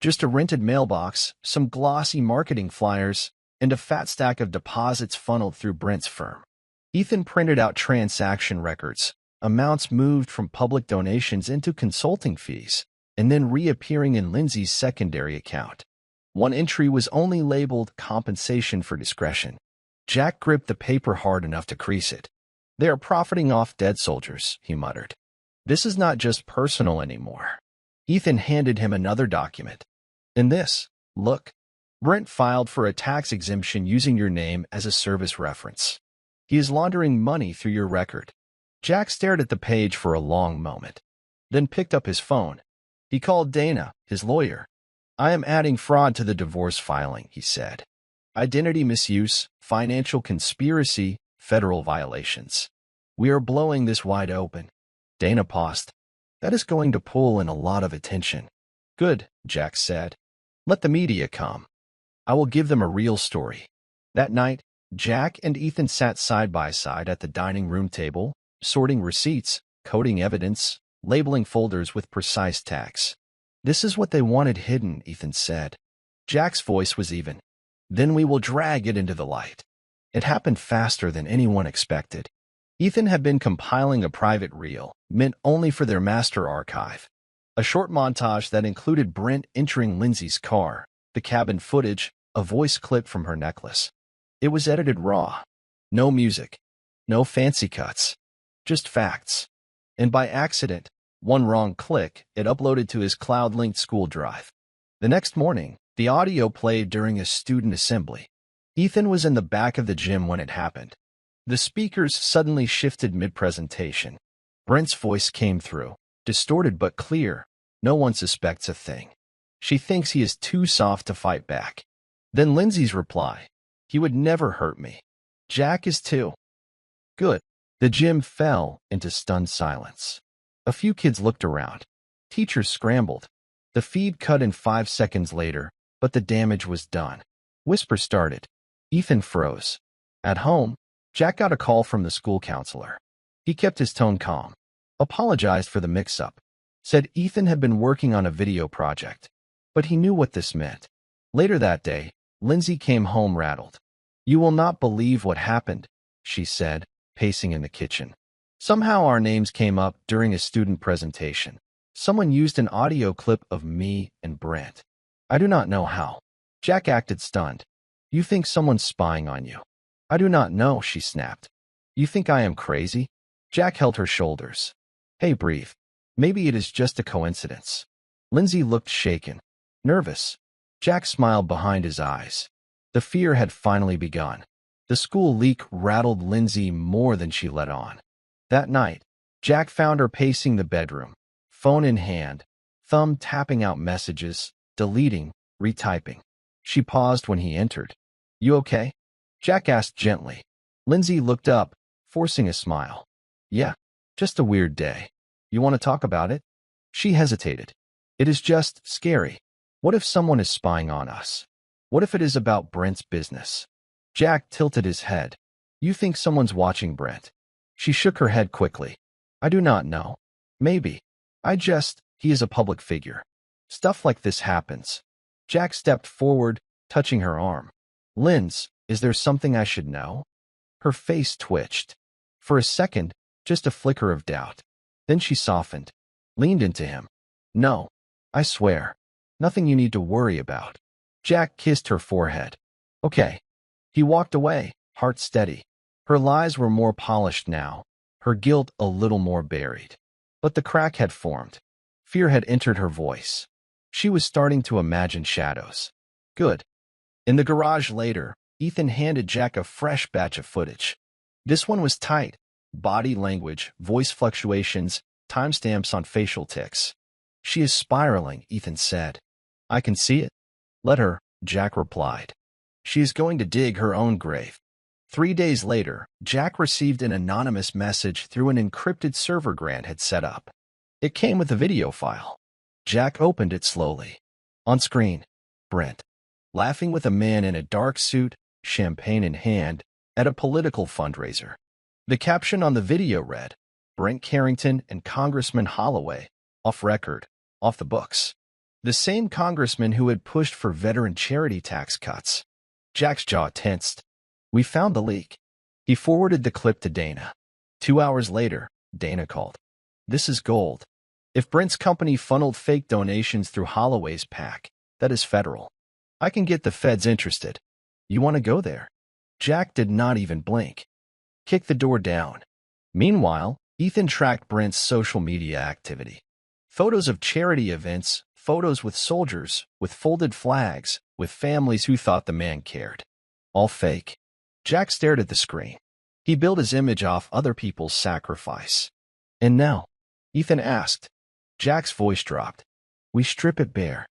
Just a rented mailbox, some glossy marketing flyers, and a fat stack of deposits funneled through Brent's firm. Ethan printed out transaction records, amounts moved from public donations into consulting fees, and then reappearing in Lindsay's secondary account. One entry was only labeled compensation for discretion. Jack gripped the paper hard enough to crease it. They are profiting off dead soldiers, he muttered. This is not just personal anymore. Ethan handed him another document. In this, look, Brent filed for a tax exemption using your name as a service reference. He is laundering money through your record. Jack stared at the page for a long moment, then picked up his phone. He called Dana, his lawyer. I am adding fraud to the divorce filing, he said. Identity misuse, financial conspiracy, federal violations. We are blowing this wide open. Dana paused. That is going to pull in a lot of attention. Good, Jack said. Let the media come. I will give them a real story. That night, Jack and Ethan sat side by side at the dining room table, sorting receipts, coding evidence, labeling folders with precise tags. This is what they wanted hidden, Ethan said. Jack's voice was even. Then we will drag it into the light. It happened faster than anyone expected. Ethan had been compiling a private reel, meant only for their master archive. A short montage that included Brent entering Lindsay's car, the cabin footage, a voice clip from her necklace. It was edited raw. No music. No fancy cuts. Just facts. And by accident, one wrong click, it uploaded to his cloud-linked school drive. The next morning, the audio played during a student assembly. Ethan was in the back of the gym when it happened. The speakers suddenly shifted mid-presentation. Brent's voice came through, distorted but clear. No one suspects a thing. She thinks he is too soft to fight back. Then Lindsay's reply. He would never hurt me. Jack is too. Good. The gym fell into stunned silence. A few kids looked around. Teachers scrambled. The feed cut in 5 seconds later, but the damage was done. Whispers started. Ethan froze. At home, Jack got a call from the school counselor. He kept his tone calm. Apologized for the mix-up. Said Ethan had been working on a video project. But he knew what this meant. Later that day, Lindsay came home rattled. You will not believe what happened, she said, pacing in the kitchen. Somehow our names came up during a student presentation. Someone used an audio clip of me and Brent. I do not know how. Jack acted stunned. You think someone's spying on you? I do not know, she snapped. You think I am crazy? Jack held her shoulders. Hey, breathe. Maybe it is just a coincidence. Lindsay looked shaken, nervous. Jack smiled behind his eyes. The fear had finally begun. The school leak rattled Lindsay more than she let on. That night, Jack found her pacing the bedroom, phone in hand, thumb tapping out messages, deleting, retyping. She paused when he entered. You okay? Jack asked gently. Lindsay looked up, forcing a smile. Yeah, just a weird day. You want to talk about it? She hesitated. It is just scary. What if someone is spying on us? What if it is about Brent's business? Jack tilted his head. You think someone's watching Brent? She shook her head quickly. I do not know. Maybe. He is a public figure. Stuff like this happens. Jack stepped forward, touching her arm. Linz, is there something I should know? Her face twitched. For a second, just a flicker of doubt. Then she softened, leaned into him. No, I swear. Nothing you need to worry about. Jack kissed her forehead. Okay. He walked away, heart steady. Her lies were more polished now, her guilt a little more buried. But the crack had formed. Fear had entered her voice. She was starting to imagine shadows. Good. In the garage later, Ethan handed Jack a fresh batch of footage. This one was tight. Body language, voice fluctuations, timestamps on facial tics. She is spiraling, Ethan said. I can see it. Let her, Jack replied. She is going to dig her own grave. 3 days later, Jack received an anonymous message through an encrypted server Grant had set up. It came with a video file. Jack opened it slowly. On screen, Brent, laughing with a man in a dark suit, champagne in hand, at a political fundraiser. The caption on the video read, Brent Carrington and Congressman Holloway, off record, off the books. The same congressman who had pushed for veteran charity tax cuts. Jack's jaw tensed. We found the leak. He forwarded the clip to Dana. 2 hours later, Dana called. This is gold. If Brent's company funneled fake donations through Holloway's PAC, that is federal. I can get the feds interested. You want to go there? Jack did not even blink. Kick the door down. Meanwhile, Ethan tracked Brent's social media activity. Photos of charity events, photos with soldiers, with folded flags, with families who thought the man cared. All fake. Jack stared at the screen. He built his image off other people's sacrifice. And now? Ethan asked. Jack's voice dropped. We strip it bare.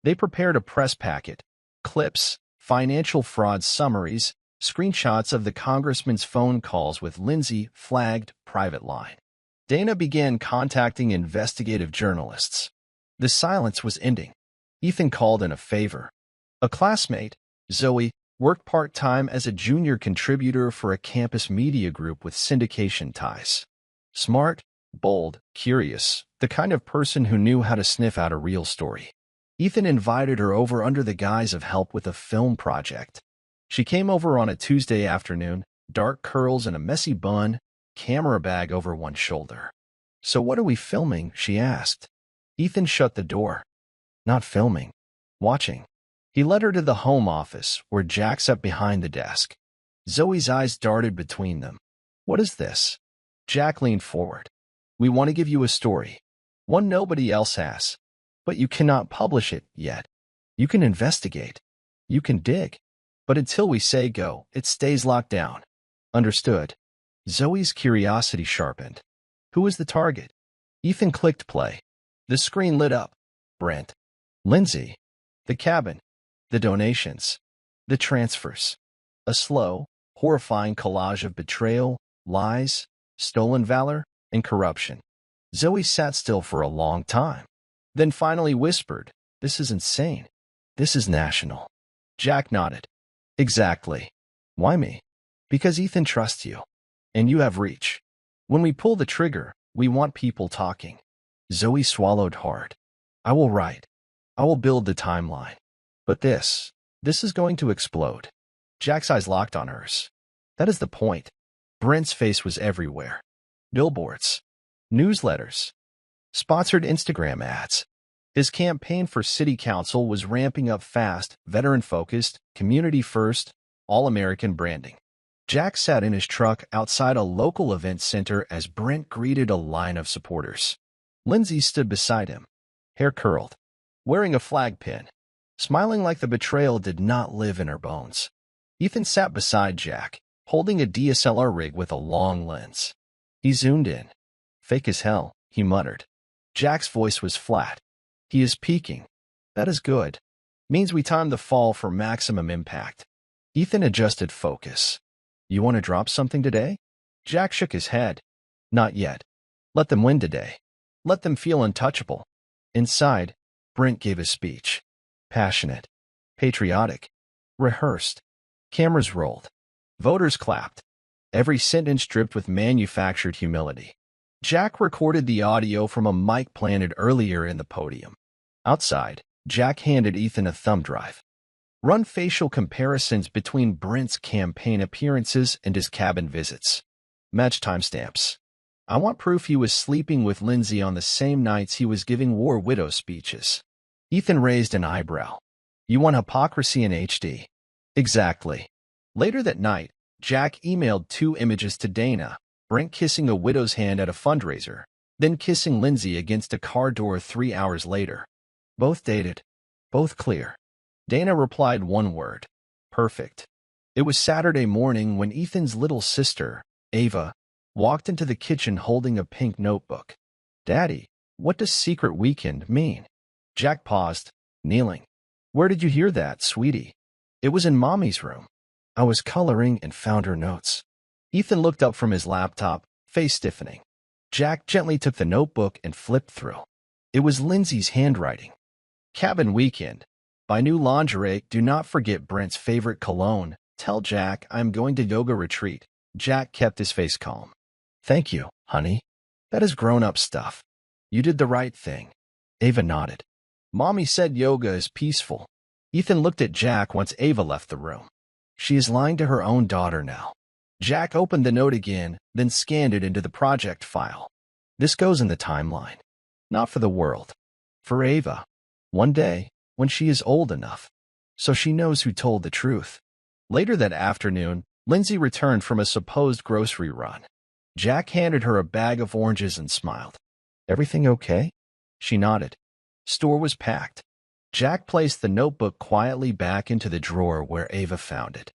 They prepared a press packet, clips, financial fraud summaries, screenshots of the congressman's phone calls with Lindsay flagged private line. Dana began contacting investigative journalists. The silence was ending. Ethan called in a favor. A classmate, Zoe, worked part-time as a junior contributor for a campus media group with syndication ties. Smart, bold, curious, the kind of person who knew how to sniff out a real story. Ethan invited her over under the guise of help with a film project. She came over on a Tuesday afternoon, dark curls and a messy bun, camera bag over one shoulder. "So what are we filming?" she asked. Ethan shut the door. "Not filming. Watching." He led her to the home office, where Jack sat behind the desk. Zoe's eyes darted between them. "What is this?" Jack leaned forward. "We want to give you a story. One nobody else has. But you cannot publish it yet. You can investigate. You can dig. But until we say go, it stays locked down." "Understood." Zoe's curiosity sharpened. "Who is the target?" Ethan clicked play. The screen lit up. Brent. Lindsay. The cabin. The donations. The transfers. A slow, horrifying collage of betrayal, lies, stolen valor, and corruption. Zoe sat still for a long time, then finally whispered, "This is insane. This is national." Jack nodded. "Exactly. Why me?" "Because Ethan trusts you. And you have reach. When we pull the trigger, we want people talking." Zoe swallowed hard. "I will write. I will build the timeline. But this is going to explode." Jack's eyes locked on hers. "That is the point." Brent's face was everywhere. Billboards. Newsletters. Sponsored Instagram ads. His campaign for city council was ramping up fast, veteran-focused, community-first, all-American branding. Jack sat in his truck outside a local event center as Brent greeted a line of supporters. Lindsay stood beside him, hair curled, wearing a flag pin, smiling like the betrayal did not live in her bones. Ethan sat beside Jack, holding a DSLR rig with a long lens. He zoomed in. "Fake as hell," he muttered. Jack's voice was flat. "He is peeking. That is good. Means we time the fall for maximum impact." Ethan adjusted focus. "You want to drop something today?" Jack shook his head. "Not yet. Let them win today. Let them feel untouchable." Inside, Brent gave a speech. Passionate. Patriotic. Rehearsed. Cameras rolled. Voters clapped. Every sentence dripped with manufactured humility. Jack recorded the audio from a mic planted earlier in the podium. Outside, Jack handed Ethan a thumb drive. "Run facial comparisons between Brent's campaign appearances and his cabin visits. Match timestamps. I want proof he was sleeping with Lindsay on the same nights he was giving war widow speeches." Ethan raised an eyebrow. "You want hypocrisy in HD?" "Exactly." Later that night, Jack emailed 2 images to Dana, Brent kissing a widow's hand at a fundraiser, then kissing Lindsay against a car door 3 hours later. Both dated. Both clear. Dana replied one word. Perfect. It was Saturday morning when Ethan's little sister, Ava, walked into the kitchen holding a pink notebook. "Daddy, what does secret weekend mean?" Jack paused, kneeling. "Where did you hear that, sweetie?" "It was in Mommy's room. I was coloring and found her notes." Ethan looked up from his laptop, face stiffening. Jack gently took the notebook and flipped through. It was Lindsay's handwriting. "Cabin weekend. Buy new lingerie. Do not forget Brent's favorite cologne. Tell Jack I'm going to yoga retreat." Jack kept his face calm. "Thank you, honey. That is grown-up stuff. You did the right thing." Ava nodded. "Mommy said yoga is peaceful." Ethan looked at Jack once Ava left the room. She is lying to her own daughter now. Jack opened the note again, then scanned it into the project file. This goes in the timeline. Not for the world. For Ava. One day, when she is old enough. So she knows who told the truth. Later that afternoon, Lindsay returned from a supposed grocery run. Jack handed her a bag of oranges and smiled. "Everything okay?" She nodded. Store was packed. Jack placed the notebook quietly back into the drawer where Ava found it.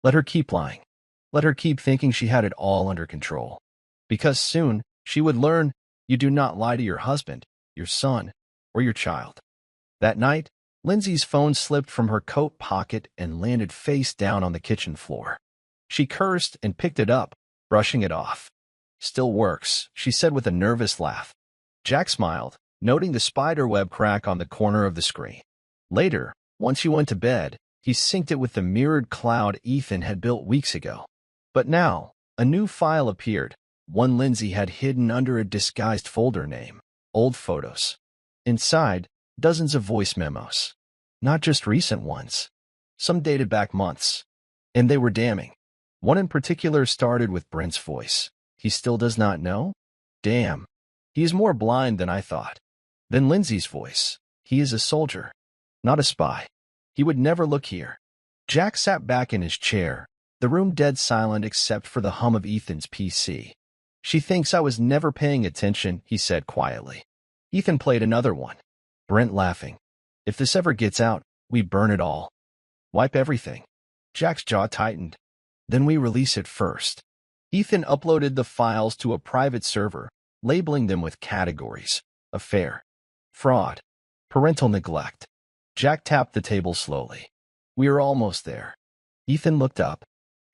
Let her keep lying. Let her keep thinking she had it all under control. Because soon, she would learn you do not lie to your husband, your son, or your child. That night, Lindsay's phone slipped from her coat pocket and landed face down on the kitchen floor. She cursed and picked it up, brushing it off. "Still works," she said with a nervous laugh. Jack smiled, noting the spiderweb crack on the corner of the screen. Later, once she went to bed, he synced it with the mirrored cloud Ethan had built weeks ago. But now, a new file appeared, one Lindsay had hidden under a disguised folder name, Old Photos. Inside, dozens of voice memos. Not just recent ones. Some dated back months. And they were damning. One in particular started with Brent's voice. He still does not know? Damn. He is more blind than I thought. Then Lindsay's voice. He is a soldier, not a spy. He would never look here. Jack sat back in his chair, the room dead silent except for the hum of Ethan's PC. She thinks I was never paying attention, he said quietly. Ethan played another one. Brent laughing. If this ever gets out, we burn it all. Wipe everything. Jack's jaw tightened. Then we release it first. Ethan uploaded the files to a private server, labeling them with categories: affair, fraud, parental neglect. Jack tapped the table slowly. We are almost there. Ethan looked up.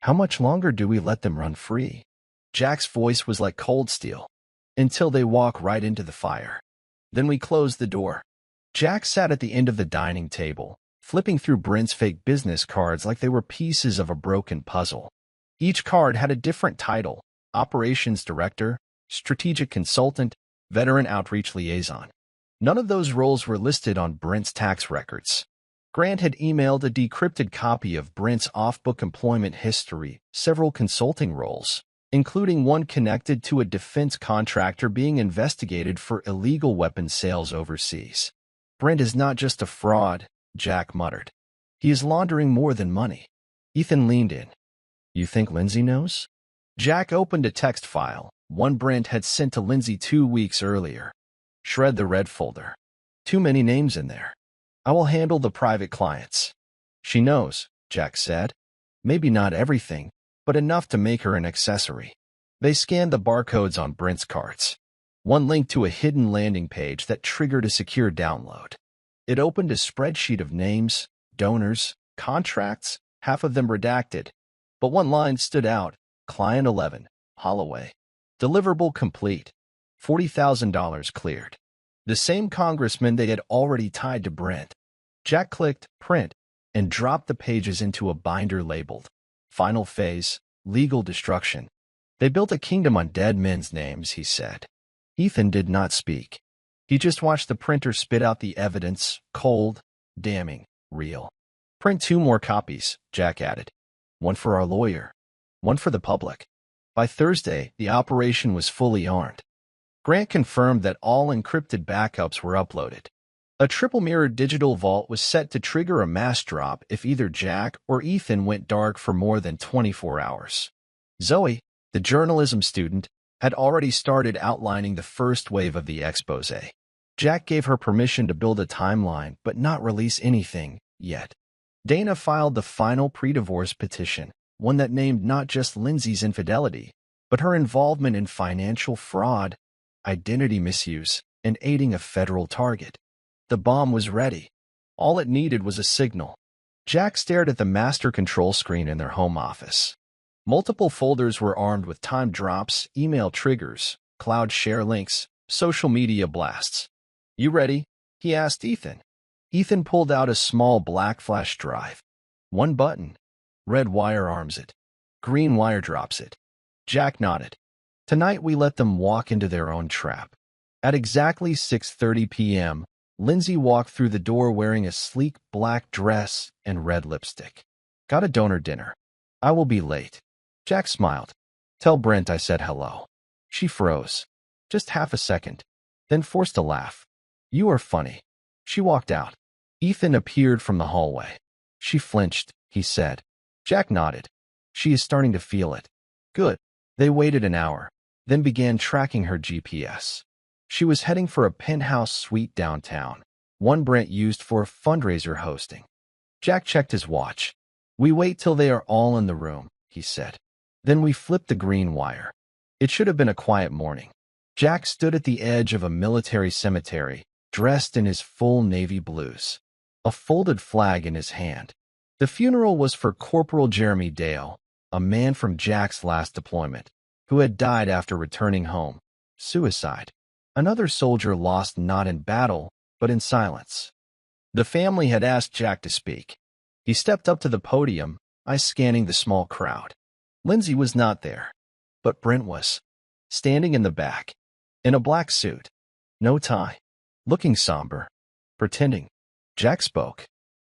How much longer do we let them run free? Jack's voice was like cold steel. Until they walk right into the fire. Then we close the door. Jack sat at the end of the dining table, flipping through Brent's fake business cards like they were pieces of a broken puzzle. Each card had a different title: Operations Director, Strategic Consultant, Veteran Outreach Liaison. None of those roles were listed on Brent's tax records. Grant had emailed a decrypted copy of Brent's off-book employment history, several consulting roles, including one connected to a defense contractor being investigated for illegal weapons sales overseas. Brent is not just a fraud, Jack muttered. He is laundering more than money. Ethan leaned in. You think Lindsay knows? Jack opened a text file, one Brent had sent to Lindsay 2 weeks earlier. Shred the red folder. Too many names in there. I will handle the private clients. She knows, Jack said. Maybe not everything, but enough to make her an accessory. They scanned the barcodes on Brent's cards. One linked to a hidden landing page that triggered a secure download. It opened a spreadsheet of names, donors, contracts, half of them redacted. But one line stood out: Client 11, Holloway. Deliverable complete. $40,000 cleared. The same congressman they had already tied to Brent. Jack clicked print and dropped the pages into a binder labeled Final Phase, Legal Destruction. They built a kingdom on dead men's names, he said. Ethan did not speak. He just watched the printer spit out the evidence, cold, damning, real. Print 2 more copies, Jack added. One for our lawyer, one for the public. By Thursday, the operation was fully armed. Grant confirmed that all encrypted backups were uploaded. A triple-mirrored digital vault was set to trigger a mass drop if either Jack or Ethan went dark for more than 24 hours. Zoe, the journalism student, had already started outlining the first wave of the expose. Jack gave her permission to build a timeline but not release anything yet. Dana filed the final pre-divorce petition, one that named not just Lindsay's infidelity, but her involvement in financial fraud, identity misuse, and aiding a federal target. The bomb was ready. All it needed was a signal. Jack stared at the master control screen in their home office. Multiple folders were armed with time drops, email triggers, cloud share links, social media blasts. You ready? He asked Ethan. Ethan pulled out a small black flash drive. One button. Red wire arms it. Green wire drops it. Jack nodded. Tonight we let them walk into their own trap. At exactly 6:30 p.m., Lindsay walked through the door wearing a sleek black dress and red lipstick. Got a donor dinner. I will be late. Jack smiled. Tell Brent I said hello. She froze. Just half a second, then forced a laugh. You are funny. She walked out. Ethan appeared from the hallway. She flinched, he said. Jack nodded. She is starting to feel it. Good. They waited an hour, then began tracking her GPS. She was heading for a penthouse suite downtown, one Brent used for a fundraiser hosting. Jack checked his watch. We wait till they are all in the room, he said. Then we flip the green wire. It should have been a quiet morning. Jack stood at the edge of a military cemetery, dressed in his full navy blues, a folded flag in his hand. The funeral was for Corporal Jeremy Dale, a man from Jack's last deployment, who had died after returning home. Suicide. Another soldier lost not in battle, but in silence. The family had asked Jack to speak. He stepped up to the podium, eyes scanning the small crowd. Lindsay was not there, but Brent was, standing in the back, in a black suit, no tie, looking somber, pretending. Jack spoke.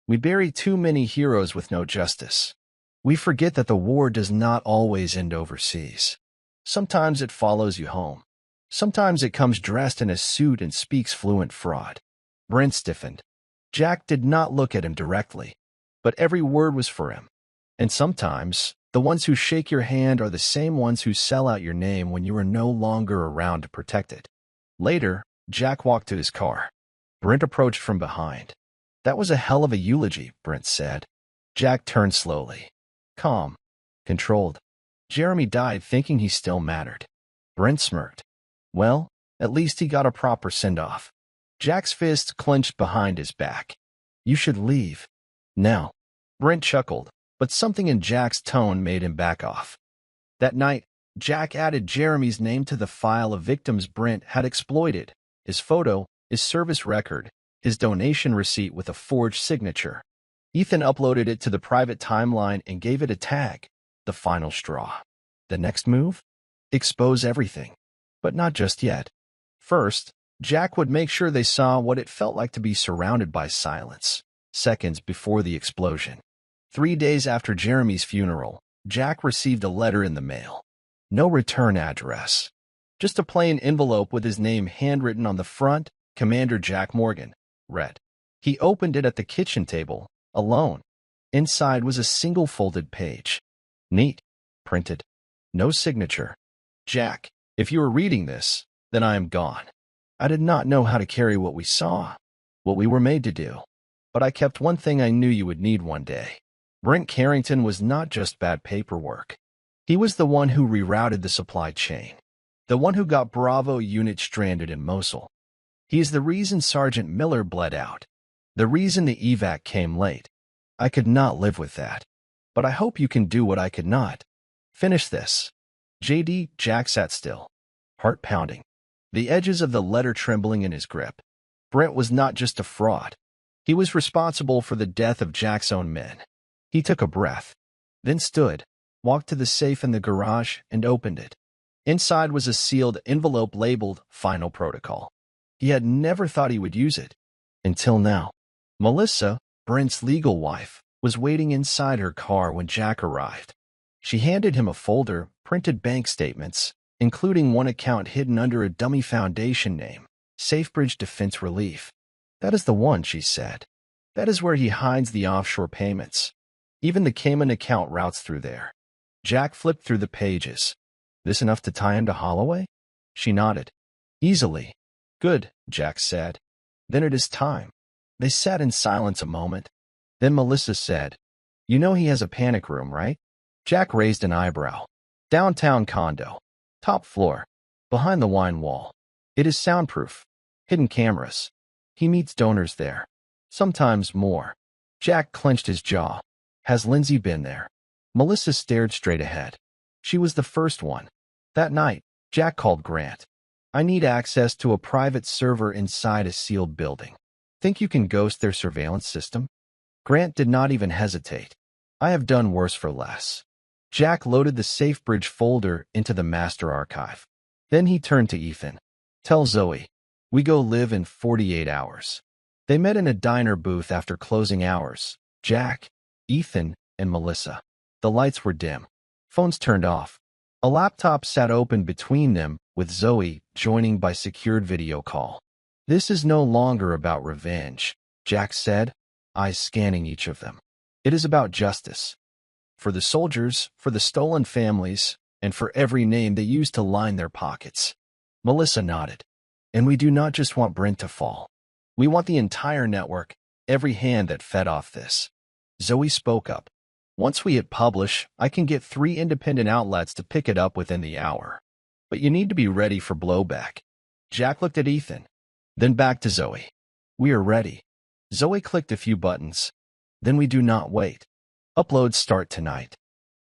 We bury too many heroes with no justice. We forget that the war does not always end overseas. Sometimes it follows you home. Sometimes it comes dressed in a suit and speaks fluent fraud. Brent stiffened. Jack did not look at him directly, but every word was for him. And sometimes, the ones who shake your hand are the same ones who sell out your name when you are no longer around to protect it. Later, Jack walked to his car. Brent approached from behind. That was a hell of a eulogy, Brent said. Jack turned slowly. Calm. Controlled. Jeremy died thinking he still mattered. Brent smirked. Well, at least he got a proper send-off. Jack's fists clenched behind his back. You should leave. Now. Brent chuckled, but something in Jack's tone made him back off. That night, Jack added Jeremy's name to the file of victims Brent had exploited, his photo, his service record, his donation receipt with a forged signature. Ethan uploaded it to the private timeline and gave it a tag, the final straw. The next move? Expose everything. But not just yet. First, Jack would make sure they saw what it felt like to be surrounded by silence, seconds before the explosion. 3 days after Jeremy's funeral, Jack received a letter in the mail. No return address. Just a plain envelope with his name handwritten on the front, Commander Jack Morgan, read. He opened it at the kitchen table, alone. Inside was a single folded page. Neat. Printed. No signature. Jack, if you are reading this, then I am gone. I did not know how to carry what we saw, what we were made to do. But I kept one thing I knew you would need one day. Brent Carrington was not just bad paperwork. He was the one who rerouted the supply chain. The one who got Bravo unit stranded in Mosul. He is the reason Sergeant Miller bled out. The reason the evac came late. I could not live with that. But I hope you can do what I could not. Finish this. JD. Jack sat still, heart pounding, the edges of the letter trembling in his grip. Brent was not just a fraud. He was responsible for the death of Jack's own men. He took a breath, then stood, walked to the safe in the garage, and opened it. Inside was a sealed envelope labeled Final Protocol. He had never thought he would use it. Until now. Melissa, Brent's legal wife, was waiting inside her car when Jack arrived. She handed him a folder, printed bank statements, including one account hidden under a dummy foundation name, Safebridge Defense Relief. That is the one, she said. That is where he hides the offshore payments. Even the Cayman account routes through there. Jack flipped through the pages. This enough to tie him to Holloway? She nodded. Easily. Good, Jack said. Then it is time. They sat in silence a moment. Then Melissa said, You know he has a panic room, right? Jack raised an eyebrow. Downtown condo. Top floor. Behind the wine wall. It is soundproof. Hidden cameras. He meets donors there. Sometimes more. Jack clenched his jaw. Has Lindsay been there? Melissa stared straight ahead. She was the first one. That night, Jack called Grant. I need access to a private server inside a sealed building. Think you can ghost their surveillance system? Grant did not even hesitate. I have done worse for less. Jack loaded the Safebridge folder into the master archive. Then he turned to Ethan. Tell Zoe. We go live in 48 hours. They met in a diner booth after closing hours. Jack, Ethan, and Melissa. The lights were dim. Phones turned off. A laptop sat open between them, with Zoe joining by secured video call. This is no longer about revenge, Jack said, eyes scanning each of them. It is about justice. For the soldiers, for the stolen families, and for every name they used to line their pockets. Melissa nodded. And we do not just want Brent to fall. We want the entire network, every hand that fed off this. Zoe spoke up. Once we hit publish, I can get 3 independent outlets to pick it up within the hour. But you need to be ready for blowback. Jack looked at Ethan, then back to Zoe. We are ready. Zoe clicked a few buttons. Then we do not wait. Uploads start tonight.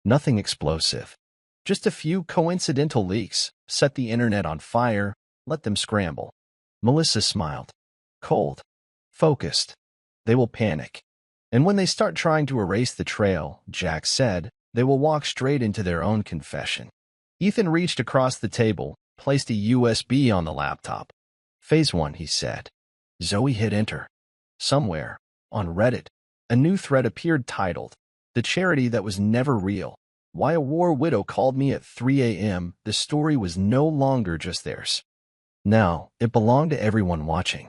Nothing explosive. Just a few coincidental leaks. Set the internet on fire. Let them scramble. Melissa smiled. Cold. Focused. They will panic. And when they start trying to erase the trail, Jack said, they will walk straight into their own confession. Ethan reached across the table, placed a USB on the laptop. Phase 1, he said. Zoe hit enter. Somewhere, on Reddit, a new thread appeared titled, The the charity that was never real. Why a war widow called me at 3 a.m. The story was no longer just theirs. Now, it belonged to everyone watching.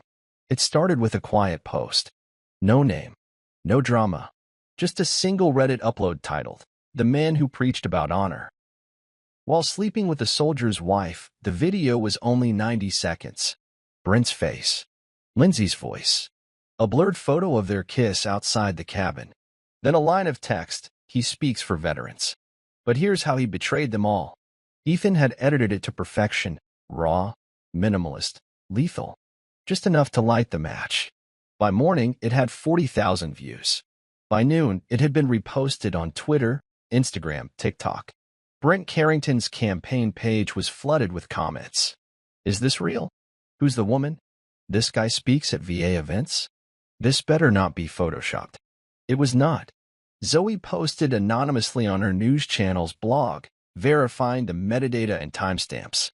It started with a quiet post. No name. No drama. Just a single Reddit upload titled, "The Man Who Preached About Honor." While sleeping with a soldier's wife, the video was only 90 seconds. Brent's face. Lindsay's voice. A blurred photo of their kiss outside the cabin. Then a line of text, "He speaks for veterans." But here's how he betrayed them all. Ethan had edited it to perfection, raw, minimalist, lethal. Just enough to light the match. By morning, it had 40,000 views. By noon, it had been reposted on Twitter, Instagram, TikTok. Brent Carrington's campaign page was flooded with comments. Is this real? Who's the woman? This guy speaks at VA events? This better not be photoshopped. It was not. Zoe posted anonymously on her news channel's blog, verifying the metadata and timestamps.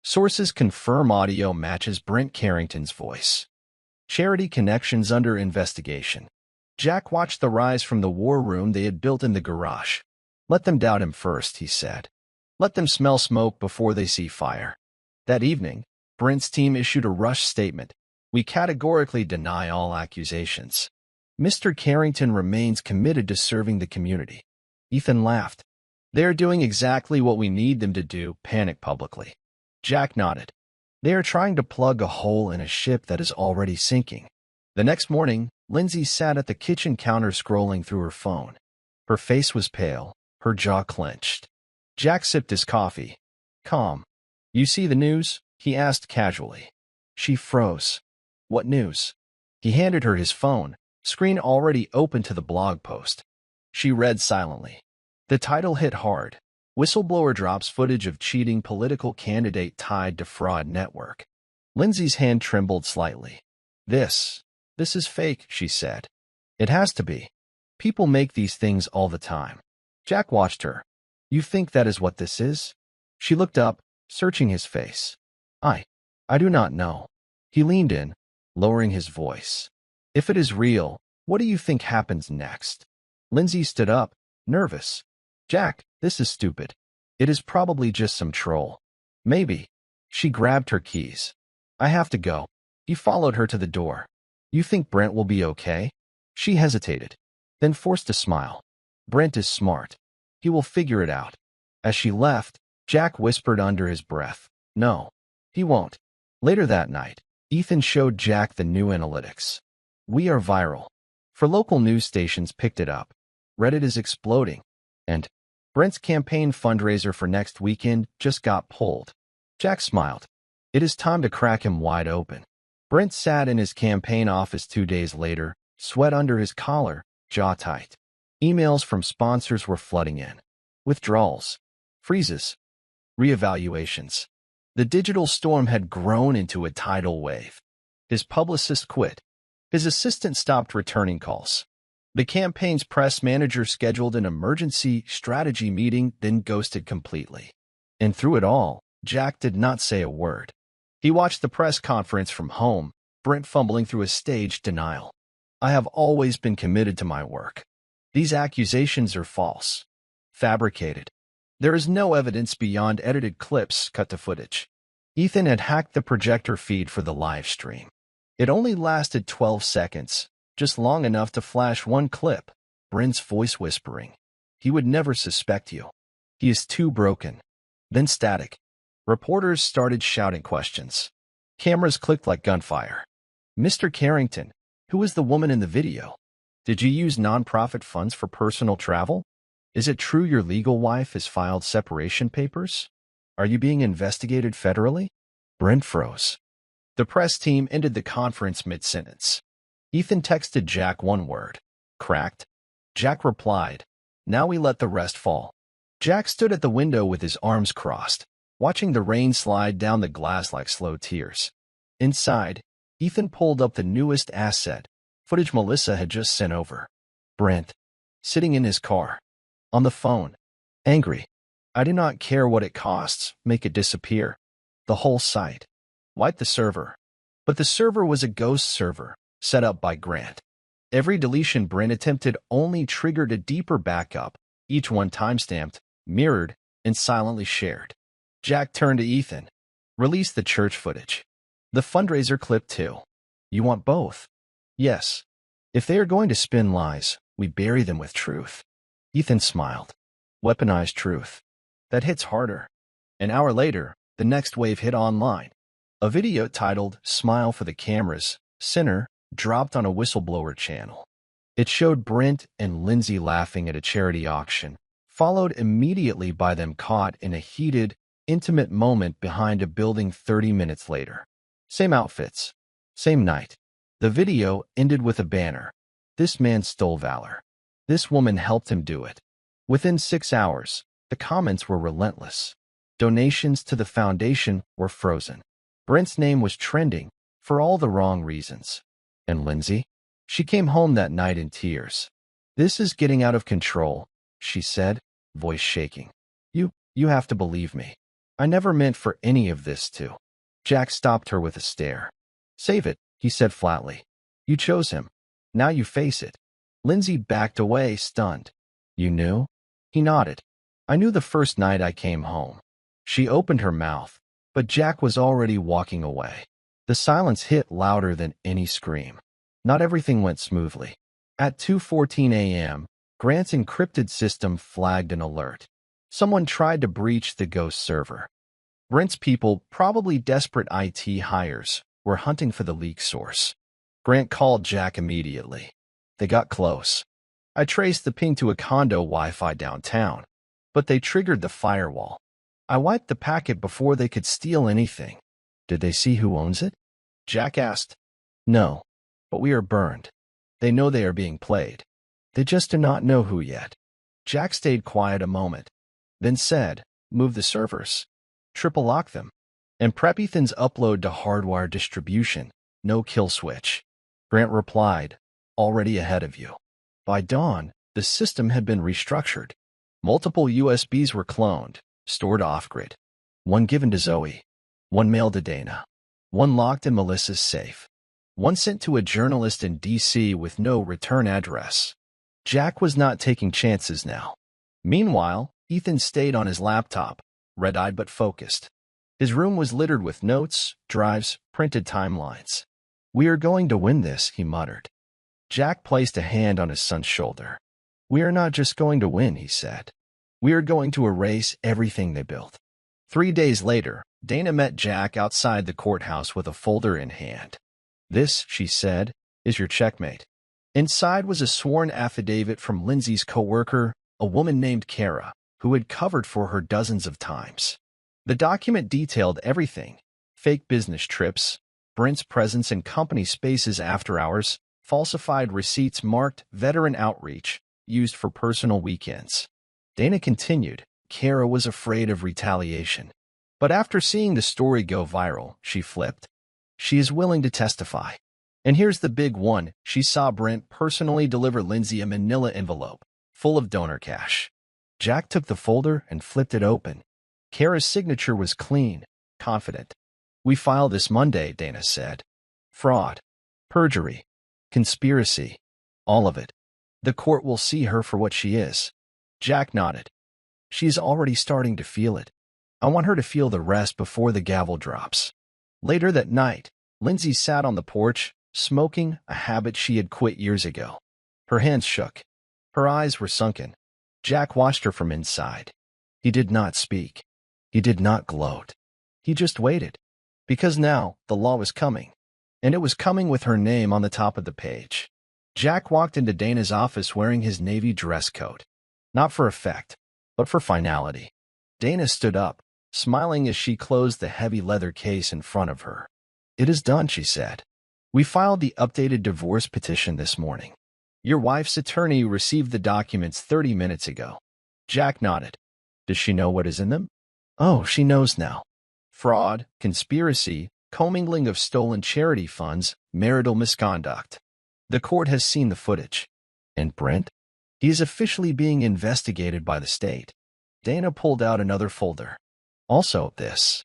Sources confirm audio matches Brent Carrington's voice. Charity connections under investigation. Jack watched the rise from the war room they had built in the garage. Let them doubt him first, he said. Let them smell smoke before they see fire. That evening, Brent's team issued a rushed statement. We categorically deny all accusations. Mr. Carrington remains committed to serving the community. Ethan laughed. They are doing exactly what we need them to do, panic publicly. Jack nodded. They are trying to plug a hole in a ship that is already sinking. The next morning, Lindsay sat at the kitchen counter scrolling through her phone. Her face was pale, her jaw clenched. Jack sipped his coffee. Calm. You see the news? He asked casually. She froze. What news? He handed her his phone, screen already open to the blog post. She read silently. The title hit hard. Whistleblower drops footage of cheating political candidate tied to fraud network. Lindsay's hand trembled slightly. This is fake, she said. It has to be. People make these things all the time. Jack watched her. You think that is what this is? She looked up, searching his face. I do not know. He leaned in, lowering his voice. If it is real, what do you think happens next? Lindsay stood up, nervous. Jack, this is stupid. It is probably just some troll. Maybe. She grabbed her keys. I have to go. He followed her to the door. You think Brent will be okay? She hesitated, then forced a smile. Brent is smart. He will figure it out. As she left, Jack whispered under his breath, no, he won't. Later that night, Ethan showed Jack the new analytics. We are viral. For local news stations picked it up. Reddit is exploding. And Brent's campaign fundraiser for next weekend just got pulled. Jack smiled. It is time to crack him wide open. Brent sat in his campaign office 2 days later, sweat under his collar, jaw tight. Emails from sponsors were flooding in. Withdrawals. Freezes. Reevaluations. The digital storm had grown into a tidal wave. His publicist quit. His assistant stopped returning calls. The campaign's press manager scheduled an emergency strategy meeting, then ghosted completely. And through it all, Jack did not say a word. He watched the press conference from home, Brent fumbling through a staged denial. I have always been committed to my work. These accusations are false. Fabricated. There is no evidence beyond edited clips cut to footage. Ethan had hacked the projector feed for the live stream. It only lasted 12 seconds, just long enough to flash one clip, Brent's voice whispering. He would never suspect you. He is too broken. Then static. Reporters started shouting questions. Cameras clicked like gunfire. Mr. Carrington, who is the woman in the video? Did you use nonprofit funds for personal travel? Is it true your legal wife has filed separation papers? Are you being investigated federally? Brent froze. The press team ended the conference mid-sentence. Ethan texted Jack one word. Cracked. Jack replied, now we let the rest fall. Jack stood at the window with his arms crossed, watching the rain slide down the glass like slow tears. Inside, Ethan pulled up the newest asset, footage Melissa had just sent over. Brent, sitting in his car, on the phone, angry. I do not care what it costs, make it disappear. The whole site. Wipe the server. But the server was a ghost server, set up by Grant. Every deletion Brent attempted only triggered a deeper backup, each one timestamped, mirrored, and silently shared. Jack turned to Ethan. Release the church footage. The fundraiser clip too. You want both? Yes. If they are going to spin lies, we bury them with truth. Ethan smiled. Weaponized truth. That hits harder. An hour later, the next wave hit online. A video titled Smile for the Cameras, Sinner, dropped on a whistleblower channel. It showed Brent and Lindsay laughing at a charity auction, followed immediately by them caught in a heated, intimate moment behind a building 30 minutes later. Same outfits. Same night. The video ended with a banner. This man stole valor. This woman helped him do it. Within 6 hours, the comments were relentless. Donations to the foundation were frozen. Brent's name was trending for all the wrong reasons. And Lindsay? She came home that night in tears. This is getting out of control, she said, voice shaking. You have to believe me. I never meant for any of this to. Jack stopped her with a stare. Save it, he said flatly. You chose him. Now you face it. Lindsay backed away, stunned. You knew? He nodded. I knew the first night I came home. She opened her mouth, but Jack was already walking away. The silence hit louder than any scream. Not everything went smoothly. At 2:14 a.m., Grant's encrypted system flagged an alert. Someone tried to breach the ghost server. Brent's people, probably desperate IT hires, were hunting for the leak source. Grant called Jack immediately. They got close. I traced the ping to a condo Wi-Fi downtown, but they triggered the firewall. I wiped the packet before they could steal anything. Did they see who owns it? Jack asked. No, but we are burned. They know they are being played. They just do not know who yet. Jack stayed quiet a moment, then said, move the servers. Triple lock them. And prep Ethan's upload to hardwire distribution. No kill switch. Grant replied, already ahead of you. By dawn, the system had been restructured. Multiple USBs were cloned, stored off-grid. One given to Zoe. One mailed to Dana. One locked in Melissa's safe. One sent to a journalist in D.C. with no return address. Jack was not taking chances now. Meanwhile, Ethan stayed on his laptop, red-eyed but focused. His room was littered with notes, drives, printed timelines. We are going to win this, he muttered. Jack placed a hand on his son's shoulder. We are not just going to win, he said. We are going to erase everything they built. 3 days later, Dana met Jack outside the courthouse with a folder in hand. This, she said, is your checkmate. Inside was a sworn affidavit from Lindsay's coworker, a woman named Kara, who had covered for her dozens of times. The document detailed everything: fake business trips, Brent's presence in company spaces after hours, falsified receipts marked veteran outreach, used for personal weekends. Dana continued, Kara was afraid of retaliation. But after seeing the story go viral, she flipped. She is willing to testify. And here's the big one. She saw Brent personally deliver Lindsay a manila envelope full of donor cash. Jack took the folder and flipped it open. Kara's signature was clean, confident. We file this Monday, Dana said. Fraud, perjury, conspiracy, all of it. The court will see her for what she is. Jack nodded. She's already starting to feel it. I want her to feel the rest before the gavel drops. Later that night, Lindsay sat on the porch, smoking, a habit she had quit years ago. Her hands shook. Her eyes were sunken. Jack watched her from inside. He did not speak. He did not gloat. He just waited. Because now, the law was coming. And it was coming with her name on the top of the page. Jack walked into Dana's office wearing his navy dress coat. Not for effect, but for finality. Dana stood up, smiling as she closed the heavy leather case in front of her. It is done, she said. We filed the updated divorce petition this morning. Your wife's attorney received the documents 30 minutes ago. Jack nodded. Does she know what is in them? Oh, she knows now. Fraud, conspiracy, commingling of stolen charity funds, marital misconduct. The court has seen the footage. And Brent? He is officially being investigated by the state. Dana pulled out another folder. Also, this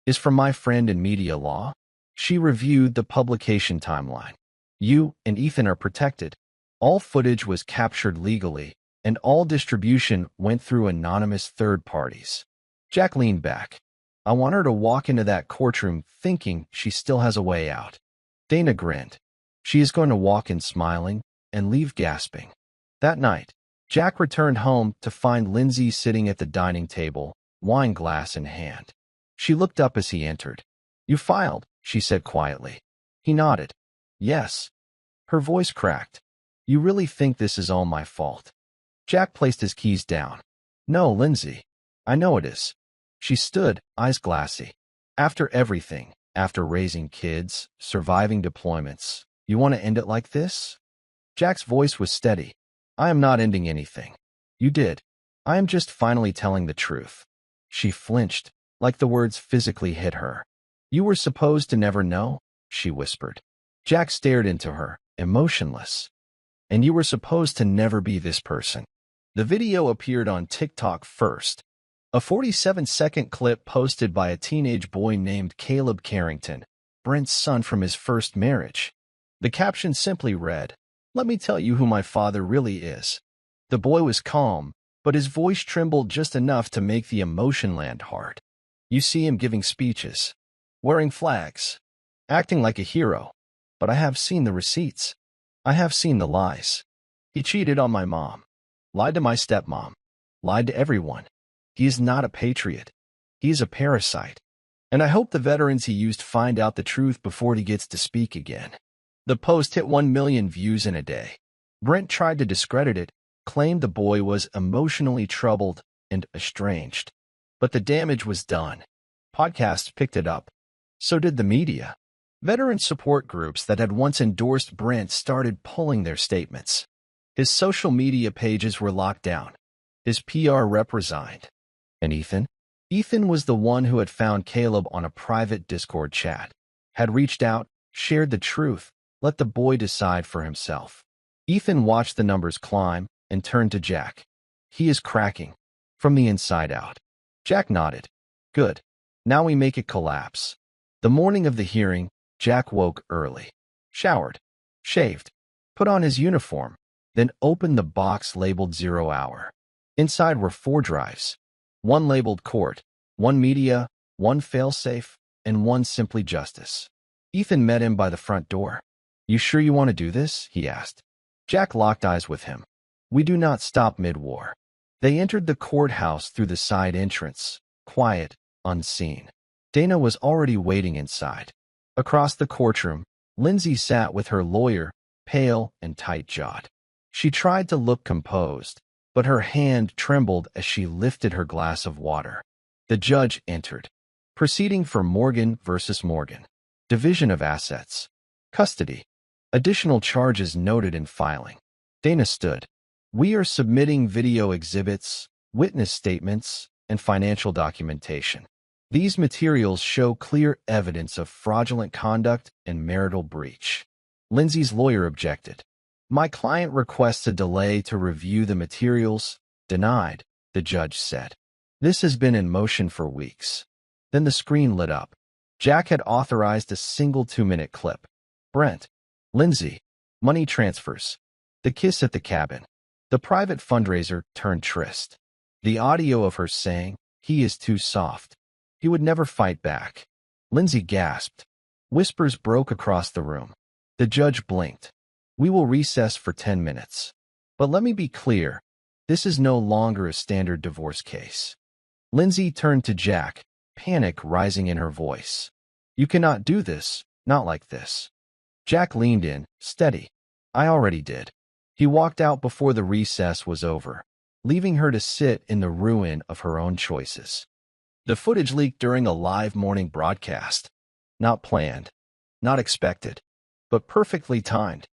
is from my friend in media law. She reviewed the publication timeline. You and Ethan are protected. All footage was captured legally, and all distribution went through anonymous third parties. Jack leaned back. I want her to walk into that courtroom thinking she still has a way out. Dana grinned. She is going to walk in smiling and leave gasping. That night, Jack returned home to find Lindsay sitting at the dining table, wine glass in hand. She looked up as he entered. You filed, she said quietly. He nodded. Yes. Her voice cracked. You really think this is all my fault? Jack placed his keys down. No, Lindsay. I know it is. She stood, eyes glassy. After everything, after raising kids, surviving deployments, you want to end it like this? Jack's voice was steady. I am not ending anything. You did. I am just finally telling the truth. She flinched, like the words physically hit her. You were supposed to never know, she whispered. Jack stared into her, emotionless. And you were supposed to never be this person. The video appeared on TikTok first. A 47-second clip posted by a teenage boy named Caleb Carrington, Brent's son from his first marriage. The caption simply read, Let me tell you who my father really is. The boy was calm, but his voice trembled just enough to make the emotion land hard. You see him giving speeches, wearing flags, acting like a hero. But I have seen the receipts. I have seen the lies. He cheated on my mom, lied to my stepmom, lied to everyone. He is not a patriot. He is a parasite. And I hope the veterans he used find out the truth before he gets to speak again. The post hit 1 million views in a day. Brent tried to discredit it, claimed the boy was emotionally troubled and estranged. But the damage was done. Podcasts picked it up. So did the media. Veteran support groups that had once endorsed Brent started pulling their statements. His social media pages were locked down. His PR rep resigned. And Ethan? Ethan was the one who had found Caleb on a private Discord chat, had reached out, shared the truth, let the boy decide for himself. Ethan watched the numbers climb and turned to Jack. He is cracking. From the inside out. Jack nodded. Good. Now we make it collapse. The morning of the hearing, Jack woke early, showered, shaved, put on his uniform, then opened the box labeled 0 hour. Inside were 4 drives, one labeled court, one media, one failsafe, and one simply justice. Ethan met him by the front door. You sure you want to do this? He asked. Jack locked eyes with him. We do not stop mid-war. They entered the courthouse through the side entrance, quiet, unseen. Dana was already waiting inside. Across the courtroom, Lindsay sat with her lawyer, pale and tight-jawed. She tried to look composed, but her hand trembled as she lifted her glass of water. The judge entered. Proceeding for Morgan versus Morgan. Division of assets. Custody. Additional charges noted in filing. Dana stood. We are submitting video exhibits, witness statements, and financial documentation. These materials show clear evidence of fraudulent conduct and marital breach. Lindsay's lawyer objected. My client requests a delay to review the materials. Denied, the judge said. This has been in motion for weeks. Then the screen lit up. Jack had authorized a single 2-minute clip. Brent. Lindsay. Money transfers. The kiss at the cabin. The private fundraiser turned tryst. The audio of her saying, he is too soft. He would never fight back. Lindsay gasped. Whispers broke across the room. The judge blinked. We will recess for 10 minutes. But let me be clear. This is no longer a standard divorce case. Lindsay turned to Jack, panic rising in her voice. You cannot do this, not like this. Jack leaned in, steady. I already did. He walked out before the recess was over, leaving her to sit in the ruin of her own choices. The footage leaked during a live morning broadcast. Not planned, not expected, but perfectly timed.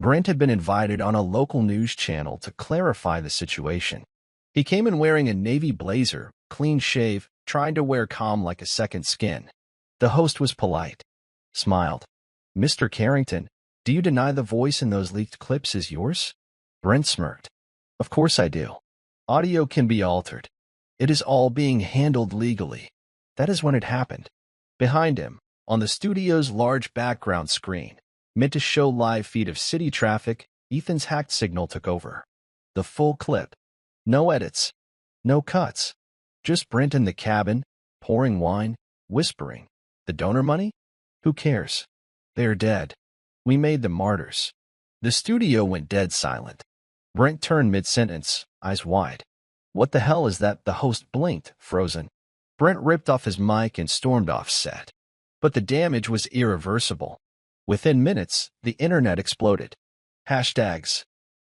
Brent had been invited on a local news channel to clarify the situation. He came in wearing a navy blazer, clean shave, trying to wear calm like a second skin. The host was polite, smiled. Mr. Carrington, do you deny the voice in those leaked clips is yours? Brent smirked. Of course I do. Audio can be altered. It is all being handled legally. That is when it happened. Behind him, on the studio's large background screen, Meant to show live feed of city traffic, Ethan's hacked signal took over. The full clip. No edits. No cuts. Just Brent in the cabin, pouring wine, whispering. The donor money? Who cares? They're dead. We made them martyrs. The studio went dead silent. Brent turned mid-sentence, eyes wide. What the hell is that? The host blinked, frozen. Brent ripped off his mic and stormed off set. But the damage was irreversible. Within minutes, the internet exploded. Hashtags,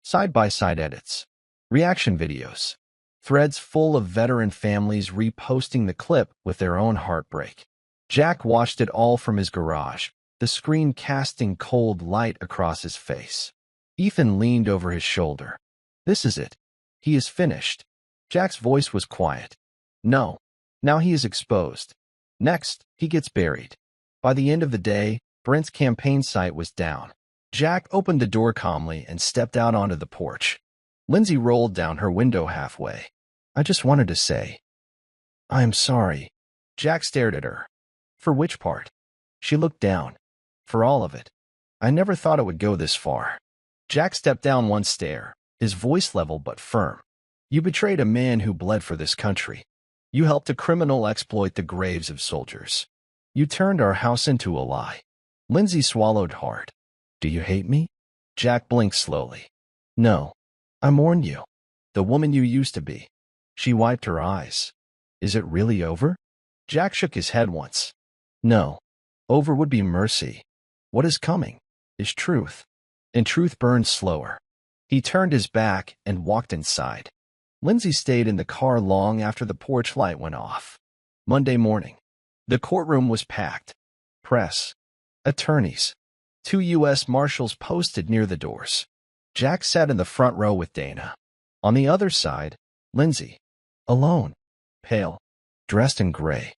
side-by-side edits, reaction videos, threads full of veteran families reposting the clip with their own heartbreak. Jack watched it all from his garage, the screen casting cold light across his face. Ethan leaned over his shoulder. This is it. He is finished. Jack's voice was quiet. No. Now he is exposed. Next, he gets buried. By the end of the day, Brent's campaign site was down. Jack opened the door calmly and stepped out onto the porch. Lindsay rolled down her window halfway. I just wanted to say, I am sorry. Jack stared at her. For which part? She looked down. For all of it. I never thought it would go this far. Jack stepped down one stair, his voice level but firm. You betrayed a man who bled for this country. You helped a criminal exploit the graves of soldiers. You turned our house into a lie. Lindsay swallowed hard. Do you hate me? Jack blinked slowly. No. I mourned you. The woman you used to be. She wiped her eyes. Is it really over? Jack shook his head once. No. Over would be mercy. What is coming is truth. And truth burns slower. He turned his back and walked inside. Lindsay stayed in the car long after the porch light went off. Monday morning. The courtroom was packed. Press. Attorneys. 2 U.S. Marshals posted near the doors. Jack sat in the front row with Dana. On the other side, Lindsay. Alone. Pale. Dressed in gray.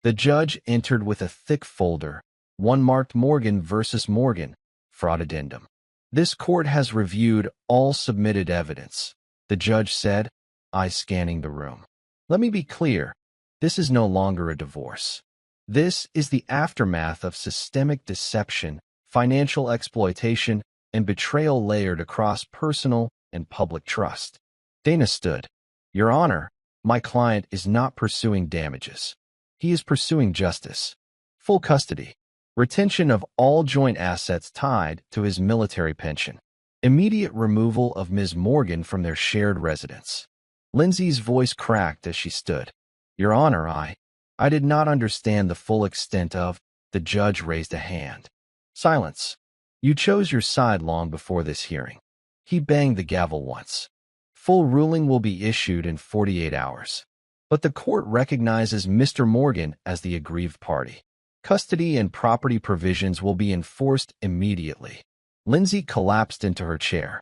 The judge entered with a thick folder, one marked Morgan versus Morgan, fraud addendum. This court has reviewed all submitted evidence, the judge said, eyes scanning the room. Let me be clear, this is no longer a divorce. This is the aftermath of systemic deception, financial exploitation, and betrayal layered across personal and public trust. Dana stood. Your Honor, my client is not pursuing damages. He is pursuing justice. Full custody. Retention of all joint assets tied to his military pension. Immediate removal of Ms. Morgan from their shared residence. Lindsay's voice cracked as she stood. Your Honor, I did not understand the full extent of. The judge raised a hand. Silence. You chose your side long before this hearing. He banged the gavel once. Full ruling will be issued in 48 hours. But the court recognizes Mr. Morgan as the aggrieved party. Custody and property provisions will be enforced immediately. Lindsay collapsed into her chair.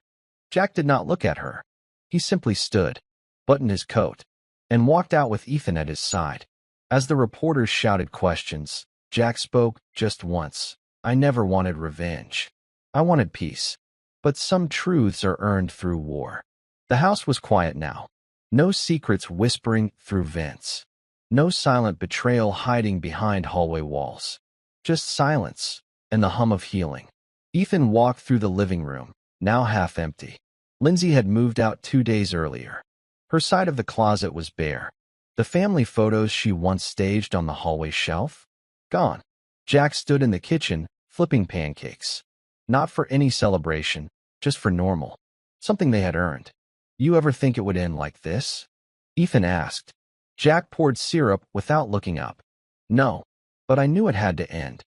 Jack did not look at her. He simply stood, buttoned his coat, and walked out with Ethan at his side. As the reporters shouted questions, Jack spoke just once. I never wanted revenge. I wanted peace. But some truths are earned through war. The house was quiet now. No secrets whispering through vents. No silent betrayal hiding behind hallway walls. Just silence and the hum of healing. Ethan walked through the living room, now half empty. Lindsay had moved out 2 days earlier. Her side of the closet was bare. The family photos she once staged on the hallway shelf? Gone. Jack stood in the kitchen, flipping pancakes. Not for any celebration, just for normal. Something they had earned. You ever think it would end like this? Ethan asked. Jack poured syrup without looking up. No, but I knew it had to end.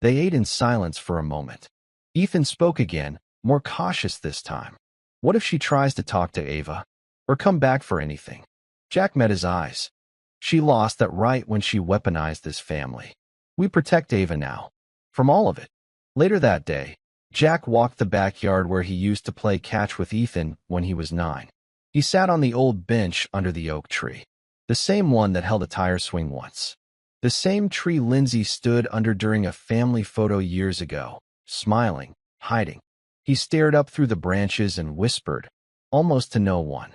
They ate in silence for a moment. Ethan spoke again, more cautious this time. What if she tries to talk to Ava? Or come back for anything? Jack met his eyes. She lost that right when she weaponized this family. We protect Ava now. From all of it. Later that day, Jack walked the backyard where he used to play catch with Ethan when he was 9. He sat on the old bench under the oak tree. The same one that held a tire swing once. The same tree Lindsay stood under during a family photo years ago, smiling, hiding. He stared up through the branches and whispered, almost to no one,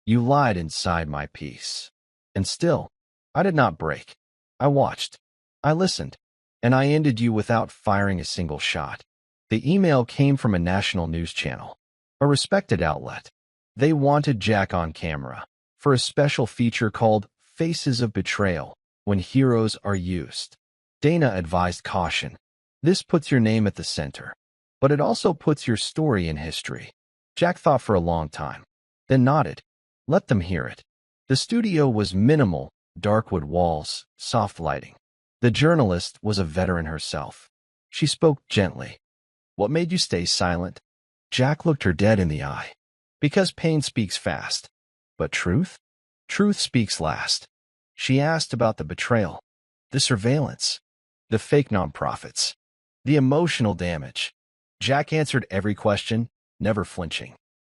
you lied inside my peace. And still, I did not break. I watched. I listened. And I ended you without firing a single shot. The email came from a national news channel, a respected outlet. They wanted Jack on camera for a special feature called Faces of Betrayal, when heroes are used. Dana advised caution. This puts your name at the center, but it also puts your story in history. Jack thought for a long time, then nodded. Let them hear it. The studio was minimal, dark wood walls, soft lighting. The journalist was a veteran herself. She spoke gently. What made you stay silent? Jack looked her dead in the eye. Because pain speaks fast. But truth? Truth speaks last. She asked about the betrayal, the surveillance, the fake nonprofits, the emotional damage. Jack answered every question, never flinching.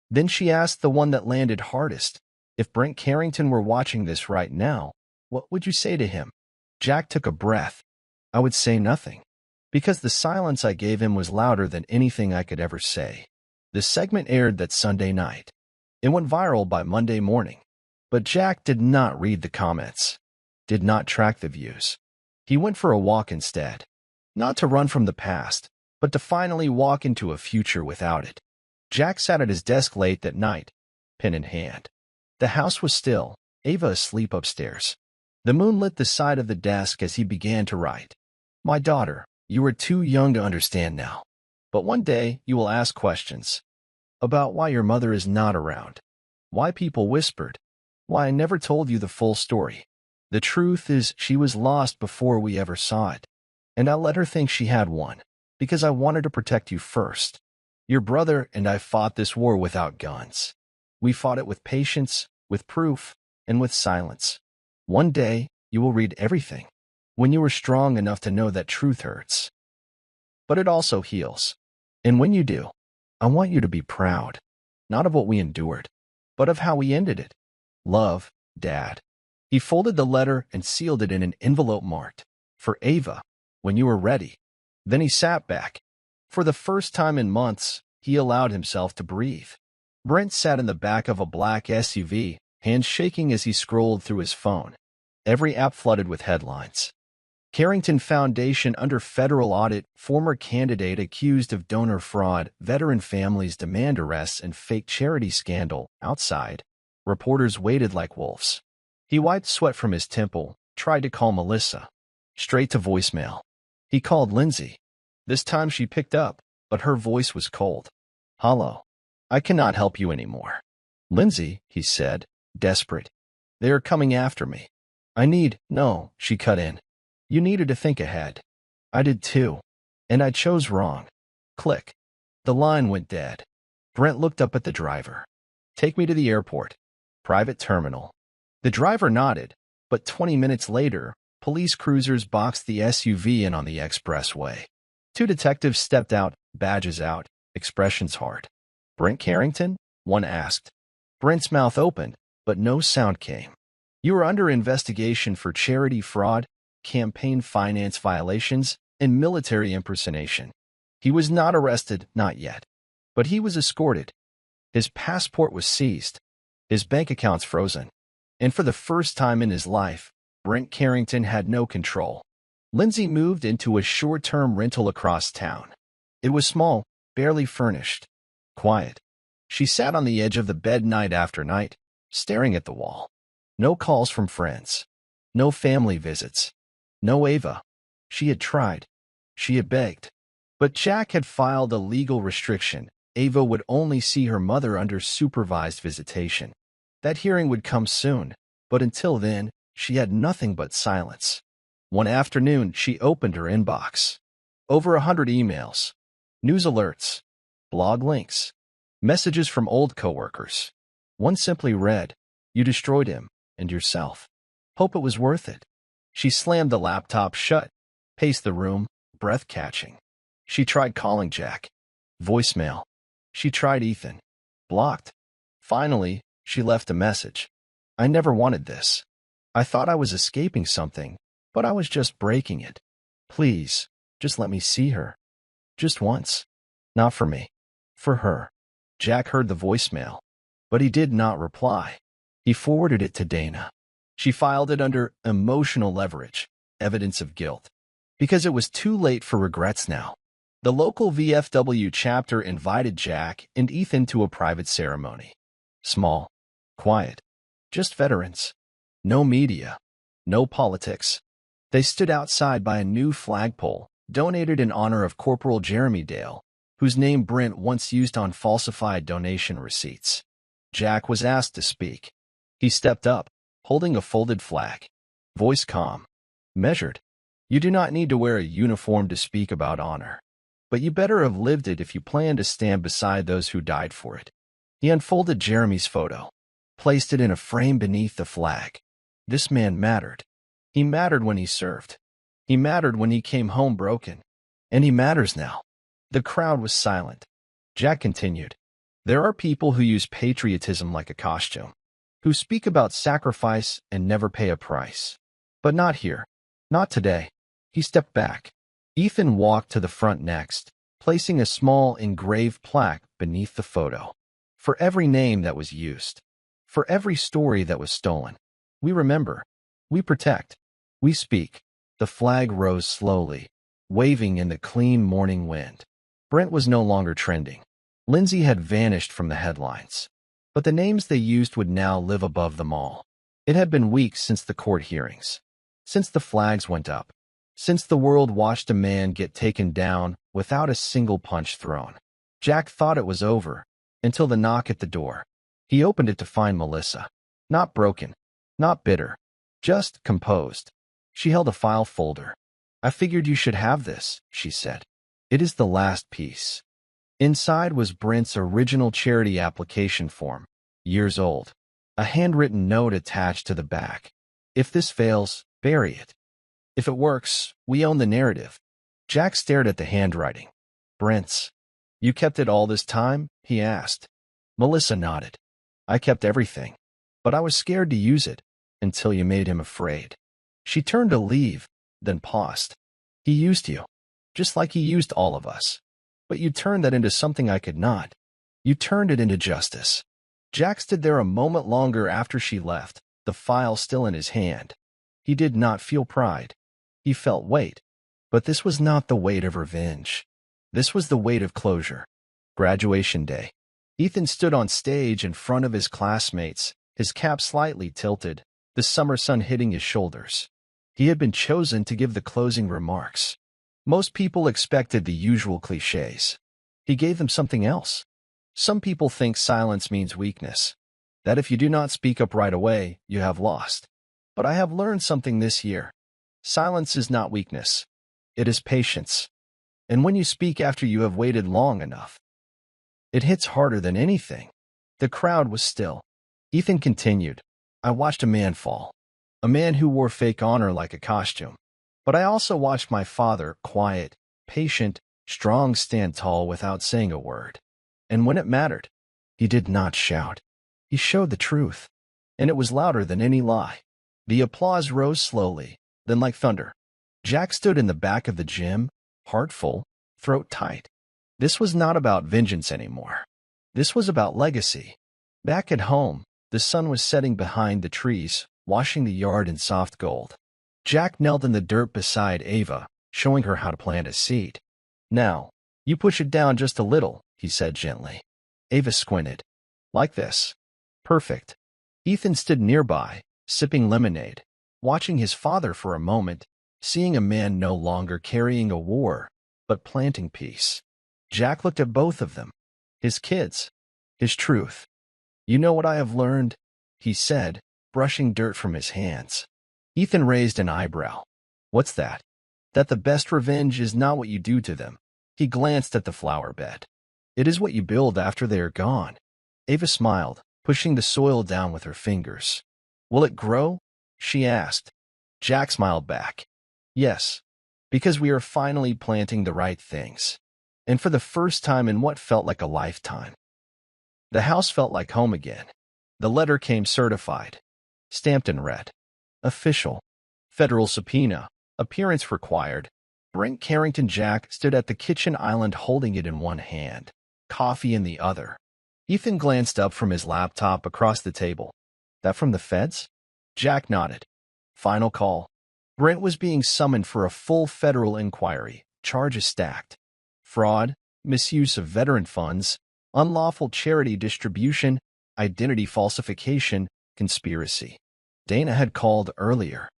Then she asked the one that landed hardest. If Brent Carrington were watching this right now, what would you say to him? Jack took a breath. I would say nothing, because the silence I gave him was louder than anything I could ever say. The segment aired that Sunday night. It went viral by Monday morning. But Jack did not read the comments, did not track the views. He went for a walk instead. Not to run from the past, but to finally walk into a future without it. Jack sat at his desk late that night, pen in hand. The house was still, Ava asleep upstairs. The moon lit the side of the desk as he began to write. My daughter, you are too young to understand now. But one day you will ask questions about why your mother is not around, why people whispered, why I never told you the full story. The truth is she was lost before we ever saw it. And I let her think she had one, because I wanted to protect you first. Your brother and I fought this war without guns. We fought it with patience, with proof, and with silence. One day, you will read everything, when you are strong enough to know that truth hurts. But it also heals. And when you do, I want you to be proud, not of what we endured, but of how we ended it. Love, Dad. He folded the letter and sealed it in an envelope marked, for Ava, when you were ready. Then he sat back. For the first time in months, he allowed himself to breathe. Brent sat in the back of a black SUV, hands shaking as he scrolled through his phone. Every app flooded with headlines. Carrington Foundation under federal audit, former candidate accused of donor fraud, veteran families demand arrests and fake charity scandal. Outside, reporters waited like wolves. He wiped sweat from his temple, tried to call Melissa. Straight to voicemail. He called Lindsay. This time she picked up, but her voice was cold. Hello. I cannot help you anymore. Lindsay, he said, desperate. They are coming after me. No, she cut in. You needed to think ahead. I did too. And I chose wrong. Click. The line went dead. Brent looked up at the driver. Take me to the airport. Private terminal. The driver nodded, but 20 minutes later, police cruisers boxed the SUV in on the expressway. Two detectives stepped out, badges out, expressions hard. Brent Carrington? One asked. Brent's mouth opened, but no sound came. You are under investigation for charity fraud, campaign finance violations, and military impersonation. He was not arrested, not yet. But he was escorted. His passport was seized. His bank accounts frozen. And for the first time in his life, Brent Carrington had no control. Lindsay moved into a short-term rental across town. It was small, barely furnished, quiet. She sat on the edge of the bed night after night, staring at the wall. No calls from friends. No family visits. No Ava. She had tried. She had begged. But Jack had filed a legal restriction. Ava would only see her mother under supervised visitation. That hearing would come soon, but until then, she had nothing but silence. One afternoon, she opened her inbox. Over 100 emails, news alerts, blog links, messages from old coworkers. One simply read, "You destroyed him and yourself. Hope it was worth it." She slammed the laptop shut, paced the room, breath catching. She tried calling Jack. Voicemail. She tried Ethan. Blocked. Finally, she left a message. I never wanted this. I thought I was escaping something, but I was just breaking it. Please, just let me see her. Just once. Not for me. For her. Jack heard the voicemail, but he did not reply. He forwarded it to Dana. She filed it under emotional leverage, evidence of guilt, because it was too late for regrets now. The local VFW chapter invited Jack and Ethan to a private ceremony. Small, quiet, just veterans. No media, no politics. They stood outside by a new flagpole, donated in honor of Corporal Jeremy Dale, whose name Brent once used on falsified donation receipts. Jack was asked to speak. He stepped up, holding a folded flag. Voice calm, measured. You do not need to wear a uniform to speak about honor. But you better have lived it if you plan to stand beside those who died for it. He unfolded Jeremy's photo, placed it in a frame beneath the flag. This man mattered. He mattered when he served. He mattered when he came home broken. And he matters now. The crowd was silent. Jack continued. There are people who use patriotism like a costume, who speak about sacrifice and never pay a price. But not here. Not today. He stepped back. Ethan walked to the front next, placing a small engraved plaque beneath the photo. For every name that was used, for every story that was stolen, we remember, we protect, we speak. The flag rose slowly, waving in the clean morning wind. Brent was no longer trending. Lindsay had vanished from the headlines. But the names they used would now live above them all. It had been weeks since the court hearings, since the flags went up, since the world watched a man get taken down without a single punch thrown. Jack thought it was over, until the knock at the door. He opened it to find Melissa. Not broken, not bitter, just composed. She held a file folder. I figured you should have this, she said. It is the last piece. Inside was Brent's original charity application form, years old. A handwritten note attached to the back. If this fails, bury it. If it works, we own the narrative. Jack stared at the handwriting. Brent's. You kept it all this time? He asked. Melissa nodded. I kept everything. But I was scared to use it, until you made him afraid. She turned to leave, then paused. He used you, just like he used all of us. But you turned that into something I could not. You turned it into justice. Jack stood there a moment longer after she left, the file still in his hand. He did not feel pride. He felt weight. But this was not the weight of revenge. This was the weight of closure. Graduation day. Ethan stood on stage in front of his classmates, his cap slightly tilted, the summer sun hitting his shoulders. He had been chosen to give the closing remarks. Most people expected the usual cliches. He gave them something else. Some people think silence means weakness, that if you do not speak up right away, you have lost. But I have learned something this year. Silence is not weakness. It is patience. And when you speak after you have waited long enough, it hits harder than anything. The crowd was still. Ethan continued. I watched a man fall. A man who wore fake honor like a costume. But I also watched my father, quiet, patient, strong, stand tall without saying a word. And when it mattered, he did not shout. He showed the truth. And it was louder than any lie. The applause rose slowly, then like thunder. Jack stood in the back of the gym, heart full, throat tight. This was not about vengeance anymore. This was about legacy. Back at home, the sun was setting behind the trees, washing the yard in soft gold. Jack knelt in the dirt beside Ava, showing her how to plant a seed. Now, you push it down just a little, he said gently. Ava squinted. Like this. Perfect. Ethan stood nearby, sipping lemonade, watching his father for a moment, seeing a man no longer carrying a war, but planting peace. Jack looked at both of them. His kids. His truth. You know what I have learned? He said, brushing dirt from his hands. Ethan raised an eyebrow. What's that? That the best revenge is not what you do to them. He glanced at the flower bed. It is what you build after they are gone. Ava smiled, pushing the soil down with her fingers. Will it grow? She asked. Jack smiled back. Yes, because we are finally planting the right things. And for the first time in what felt like a lifetime. The house felt like home again. The letter came certified, stamped in red. Official. Federal subpoena. Appearance required. Brent Carrington. Jack stood at the kitchen island holding it in one hand, coffee in the other. Ethan glanced up from his laptop across the table. That from the feds? Jack nodded. Final call. Brent was being summoned for a full federal inquiry, charges stacked. fraud, misuse of veteran funds, unlawful charity distribution, identity falsification, conspiracy. Dana had called earlier.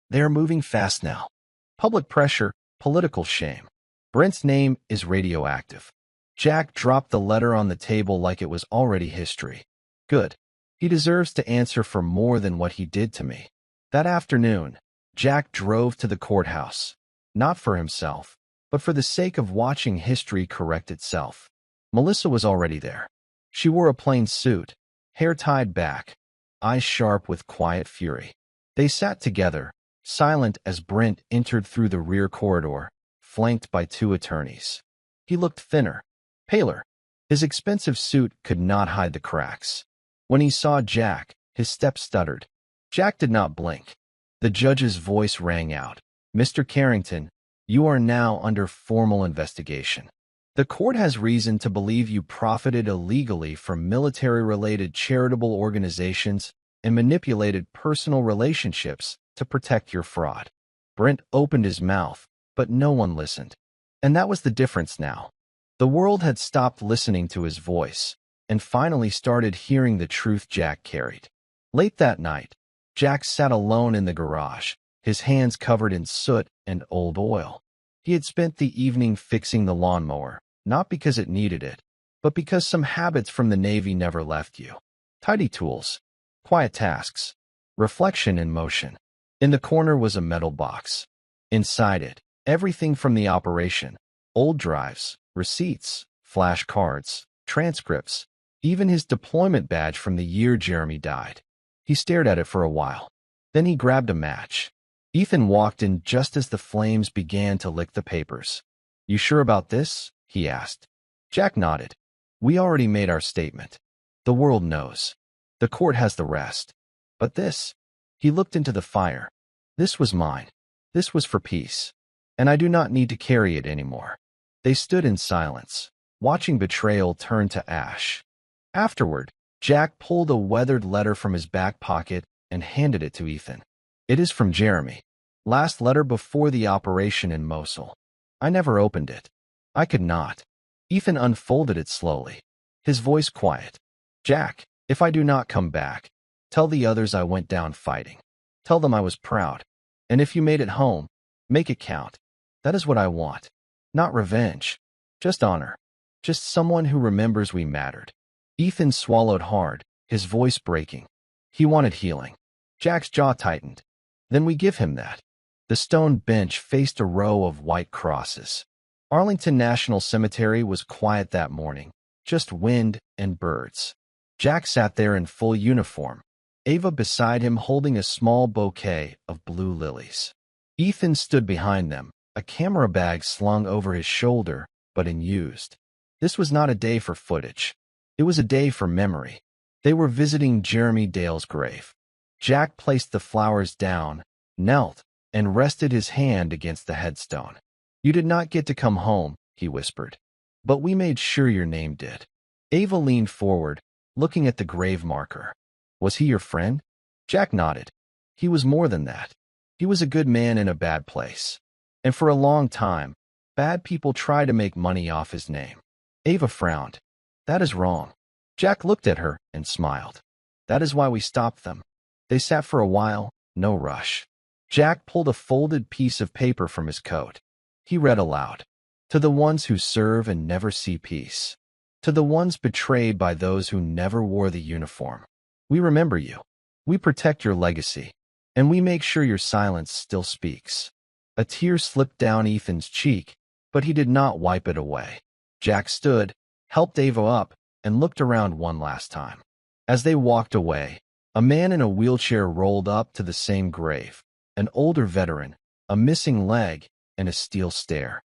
They are moving fast now. Public pressure, political shame. Brent's name is radioactive. Jack dropped the letter on the table like it was already history. Good. He deserves to answer for more than what he did to me. That afternoon, Jack drove to the courthouse. Not for himself, but for the sake of watching history correct itself. Melissa was already there. She wore a plain suit, hair tied back, eyes sharp with quiet fury. They sat together, silent as Brent entered through the rear corridor, flanked by two attorneys. He looked thinner, paler. His expensive suit could not hide the cracks. When he saw Jack, his step stuttered. Jack did not blink. The judge's voice rang out. "Mr. Carrington, you are now under formal investigation. The court has reason to believe you profited illegally from military-related charitable organizations and manipulated personal relationships to protect your fraud." Brent opened his mouth, but no one listened. And that was the difference now. The world had stopped listening to his voice and finally started hearing the truth Jack carried. Late that night, Jack sat alone in the garage, his hands covered in soot and old oil. He had spent the evening fixing the lawnmower, not because it needed it, but because some habits from the Navy never left you. Tidy tools, quiet tasks, reflection in motion. In the corner was a metal box. Inside it, everything from the operation, old drives, receipts, flashcards, transcripts, even his deployment badge from the year Jeremy died. He stared at it for a while. Then he grabbed a match. Ethan walked in just as the flames began to lick the papers. "You sure about this?" he asked. Jack nodded. "We already made our statement. The world knows. The court has the rest. But this..." He looked into the fire. "This was mine. This was for peace. And I do not need to carry it anymore." They stood in silence, watching betrayal turn to ash. Afterward, Jack pulled a weathered letter from his back pocket and handed it to Ethan. "It is from Jeremy. Last letter before the operation in Mosul. I never opened it. I could not." Ethan unfolded it slowly, his voice quiet. "Jack, if I do not come back, tell the others I went down fighting. Tell them I was proud. And if you made it home, make it count. That is what I want. Not revenge. Just honor. Just someone who remembers we mattered." Ethan swallowed hard, his voice breaking. He wanted healing. Jack's jaw tightened. "Then we give him that." The stone bench faced a row of white crosses. Arlington National Cemetery was quiet that morning, just wind and birds. Jack sat there in full uniform, Ava beside him holding a small bouquet of blue lilies. Ethan stood behind them, a camera bag slung over his shoulder, but unused. This was not a day for footage. It was a day for memory. They were visiting Jeremy Dale's grave. Jack placed the flowers down, knelt, and rested his hand against the headstone. "You did not get to come home," he whispered. "But we made sure your name did." Ava leaned forward, looking at the grave marker. "Was he your friend?" Jack nodded. "He was more than that. He was a good man in a bad place. And for a long time, bad people tried to make money off his name." Ava frowned. "That is wrong." Jack looked at her and smiled. "That is why we stopped them." They sat for a while, no rush. Jack pulled a folded piece of paper from his coat. He read aloud. "To the ones who serve and never see peace. To the ones betrayed by those who never wore the uniform. We remember you. We protect your legacy. And we make sure your silence still speaks." A tear slipped down Ethan's cheek, but he did not wipe it away. Jack stood, helped Ava up, and looked around one last time. As they walked away, a man in a wheelchair rolled up to the same grave, an older veteran, a missing leg, and a steel stare.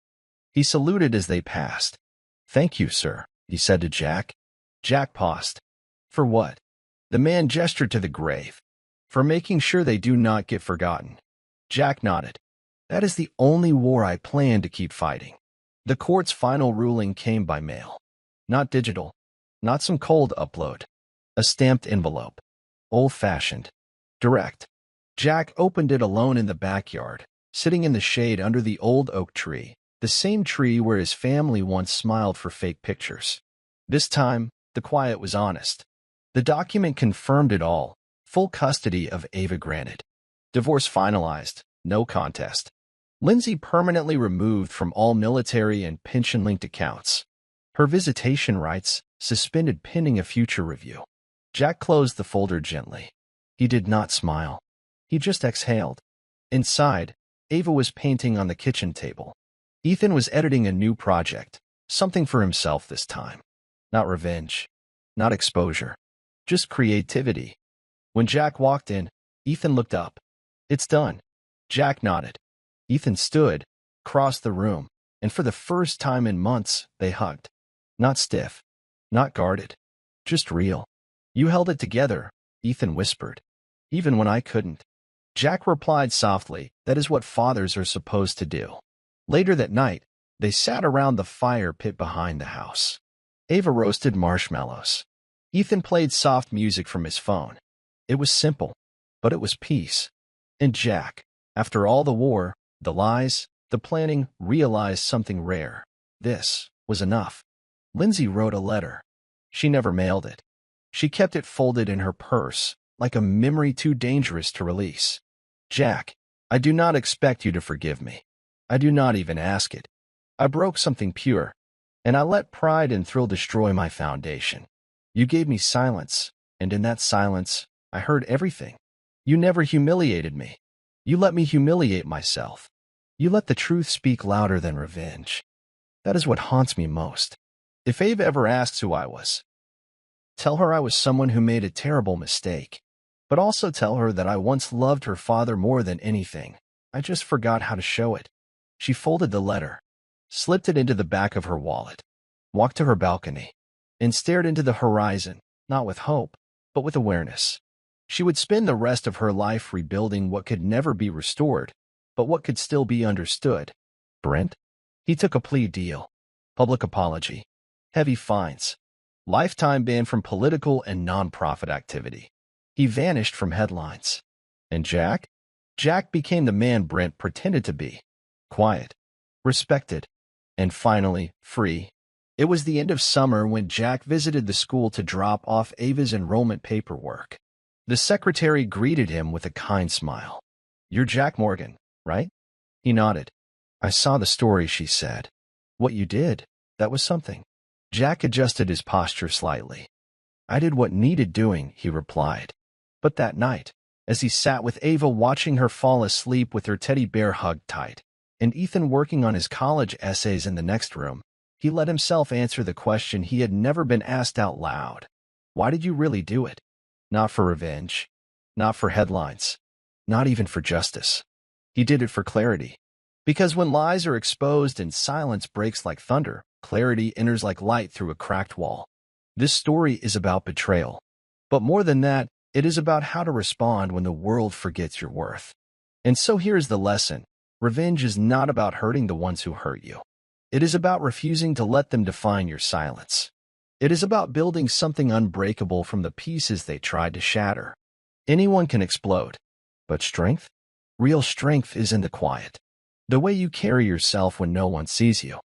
He saluted as they passed. "Thank you, sir," he said to Jack. Jack paused. "For what?" The man gestured to the grave. "For making sure they do not get forgotten." Jack nodded. "That is the only war I plan to keep fighting." The court's final ruling came by mail. Not digital, not some cold upload. A stamped envelope. Old-fashioned. Direct. Jack opened it alone in the backyard, sitting in the shade under the old oak tree, the same tree where his family once smiled for fake pictures. This time, the quiet was honest. The document confirmed it all. Full custody of Ava granted. Divorce finalized. No contest. Lindsay permanently removed from all military and pension-linked accounts. Her visitation rights suspended pending a future review. Jack closed the folder gently. He did not smile. He just exhaled. Inside, Ava was painting on the kitchen table. Ethan was editing a new project, something for himself this time. Not revenge, not exposure, just creativity. When Jack walked in, Ethan looked up. "It's done." Jack nodded. Ethan stood, crossed the room, and for the first time in months, they hugged. Not stiff, not guarded, just real. "You held it together," Ethan whispered. "Even when I couldn't." Jack replied softly, "That is what fathers are supposed to do." Later that night, they sat around the fire pit behind the house. Ava roasted marshmallows. Ethan played soft music from his phone. It was simple, but it was peace. And Jack, after all the war, the lies, the planning, realized something rare. This was enough. Lindsay wrote a letter. She never mailed it. She kept it folded in her purse, like a memory too dangerous to release. "Jack, I do not expect you to forgive me. I do not even ask it. I broke something pure, and I let pride and thrill destroy my foundation. You gave me silence, and in that silence, I heard everything. You never humiliated me. You let me humiliate myself. You let the truth speak louder than revenge. That is what haunts me most. If Ava ever asks who I was, tell her I was someone who made a terrible mistake. But also tell her that I once loved her father more than anything. I just forgot how to show it." She folded the letter, slipped it into the back of her wallet, walked to her balcony, and stared into the horizon, not with hope, but with awareness. She would spend the rest of her life rebuilding what could never be restored, but what could still be understood. Brent? He took a plea deal. Public apology. Heavy fines. Lifetime ban from political and nonprofit activity. He vanished from headlines. And Jack? Jack became the man Brent pretended to be. Quiet, respected, and finally free. It was the end of summer when Jack visited the school to drop off Ava's enrollment paperwork. The secretary greeted him with a kind smile. "You're Jack Morgan, right?" He nodded. "I saw the story," she said. "What you did, that was something." Jack adjusted his posture slightly. "I did what needed doing," he replied. But that night, as he sat with Ava watching her fall asleep with her teddy bear hugged tight, and Ethan working on his college essays in the next room, he let himself answer the question he had never been asked out loud. Why did you really do it? Not for revenge, not for headlines, not even for justice. He did it for clarity. Because when lies are exposed and silence breaks like thunder, clarity enters like light through a cracked wall. This story is about betrayal. But more than that, it is about how to respond when the world forgets your worth. And so here's the lesson. Revenge is not about hurting the ones who hurt you. It is about refusing to let them define your silence. It is about building something unbreakable from the pieces they tried to shatter. Anyone can explode. But strength? Real strength is in the quiet. The way you carry yourself when no one sees you.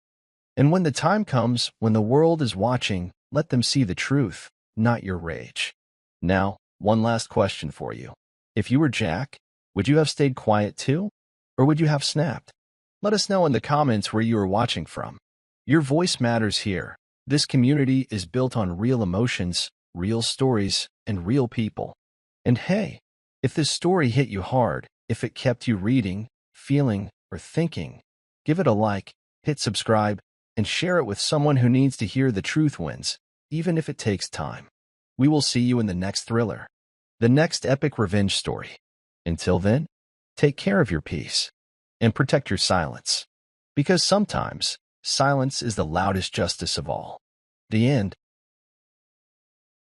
And when the time comes, when the world is watching, let them see the truth, not your rage. Now, one last question for you. If you were Jack, would you have stayed quiet too? Or would you have snapped? Let us know in the comments where you are watching from. Your voice matters here. This community is built on real emotions, real stories, and real people. And hey, if this story hit you hard, if it kept you reading, feeling, or thinking, give it a like, hit subscribe, and share it with someone who needs to hear the truth wins, even if it takes time. We will see you in the next thriller, the next epic revenge story. Until then, take care of your peace and protect your silence. Because sometimes, silence is the loudest justice of all. The end.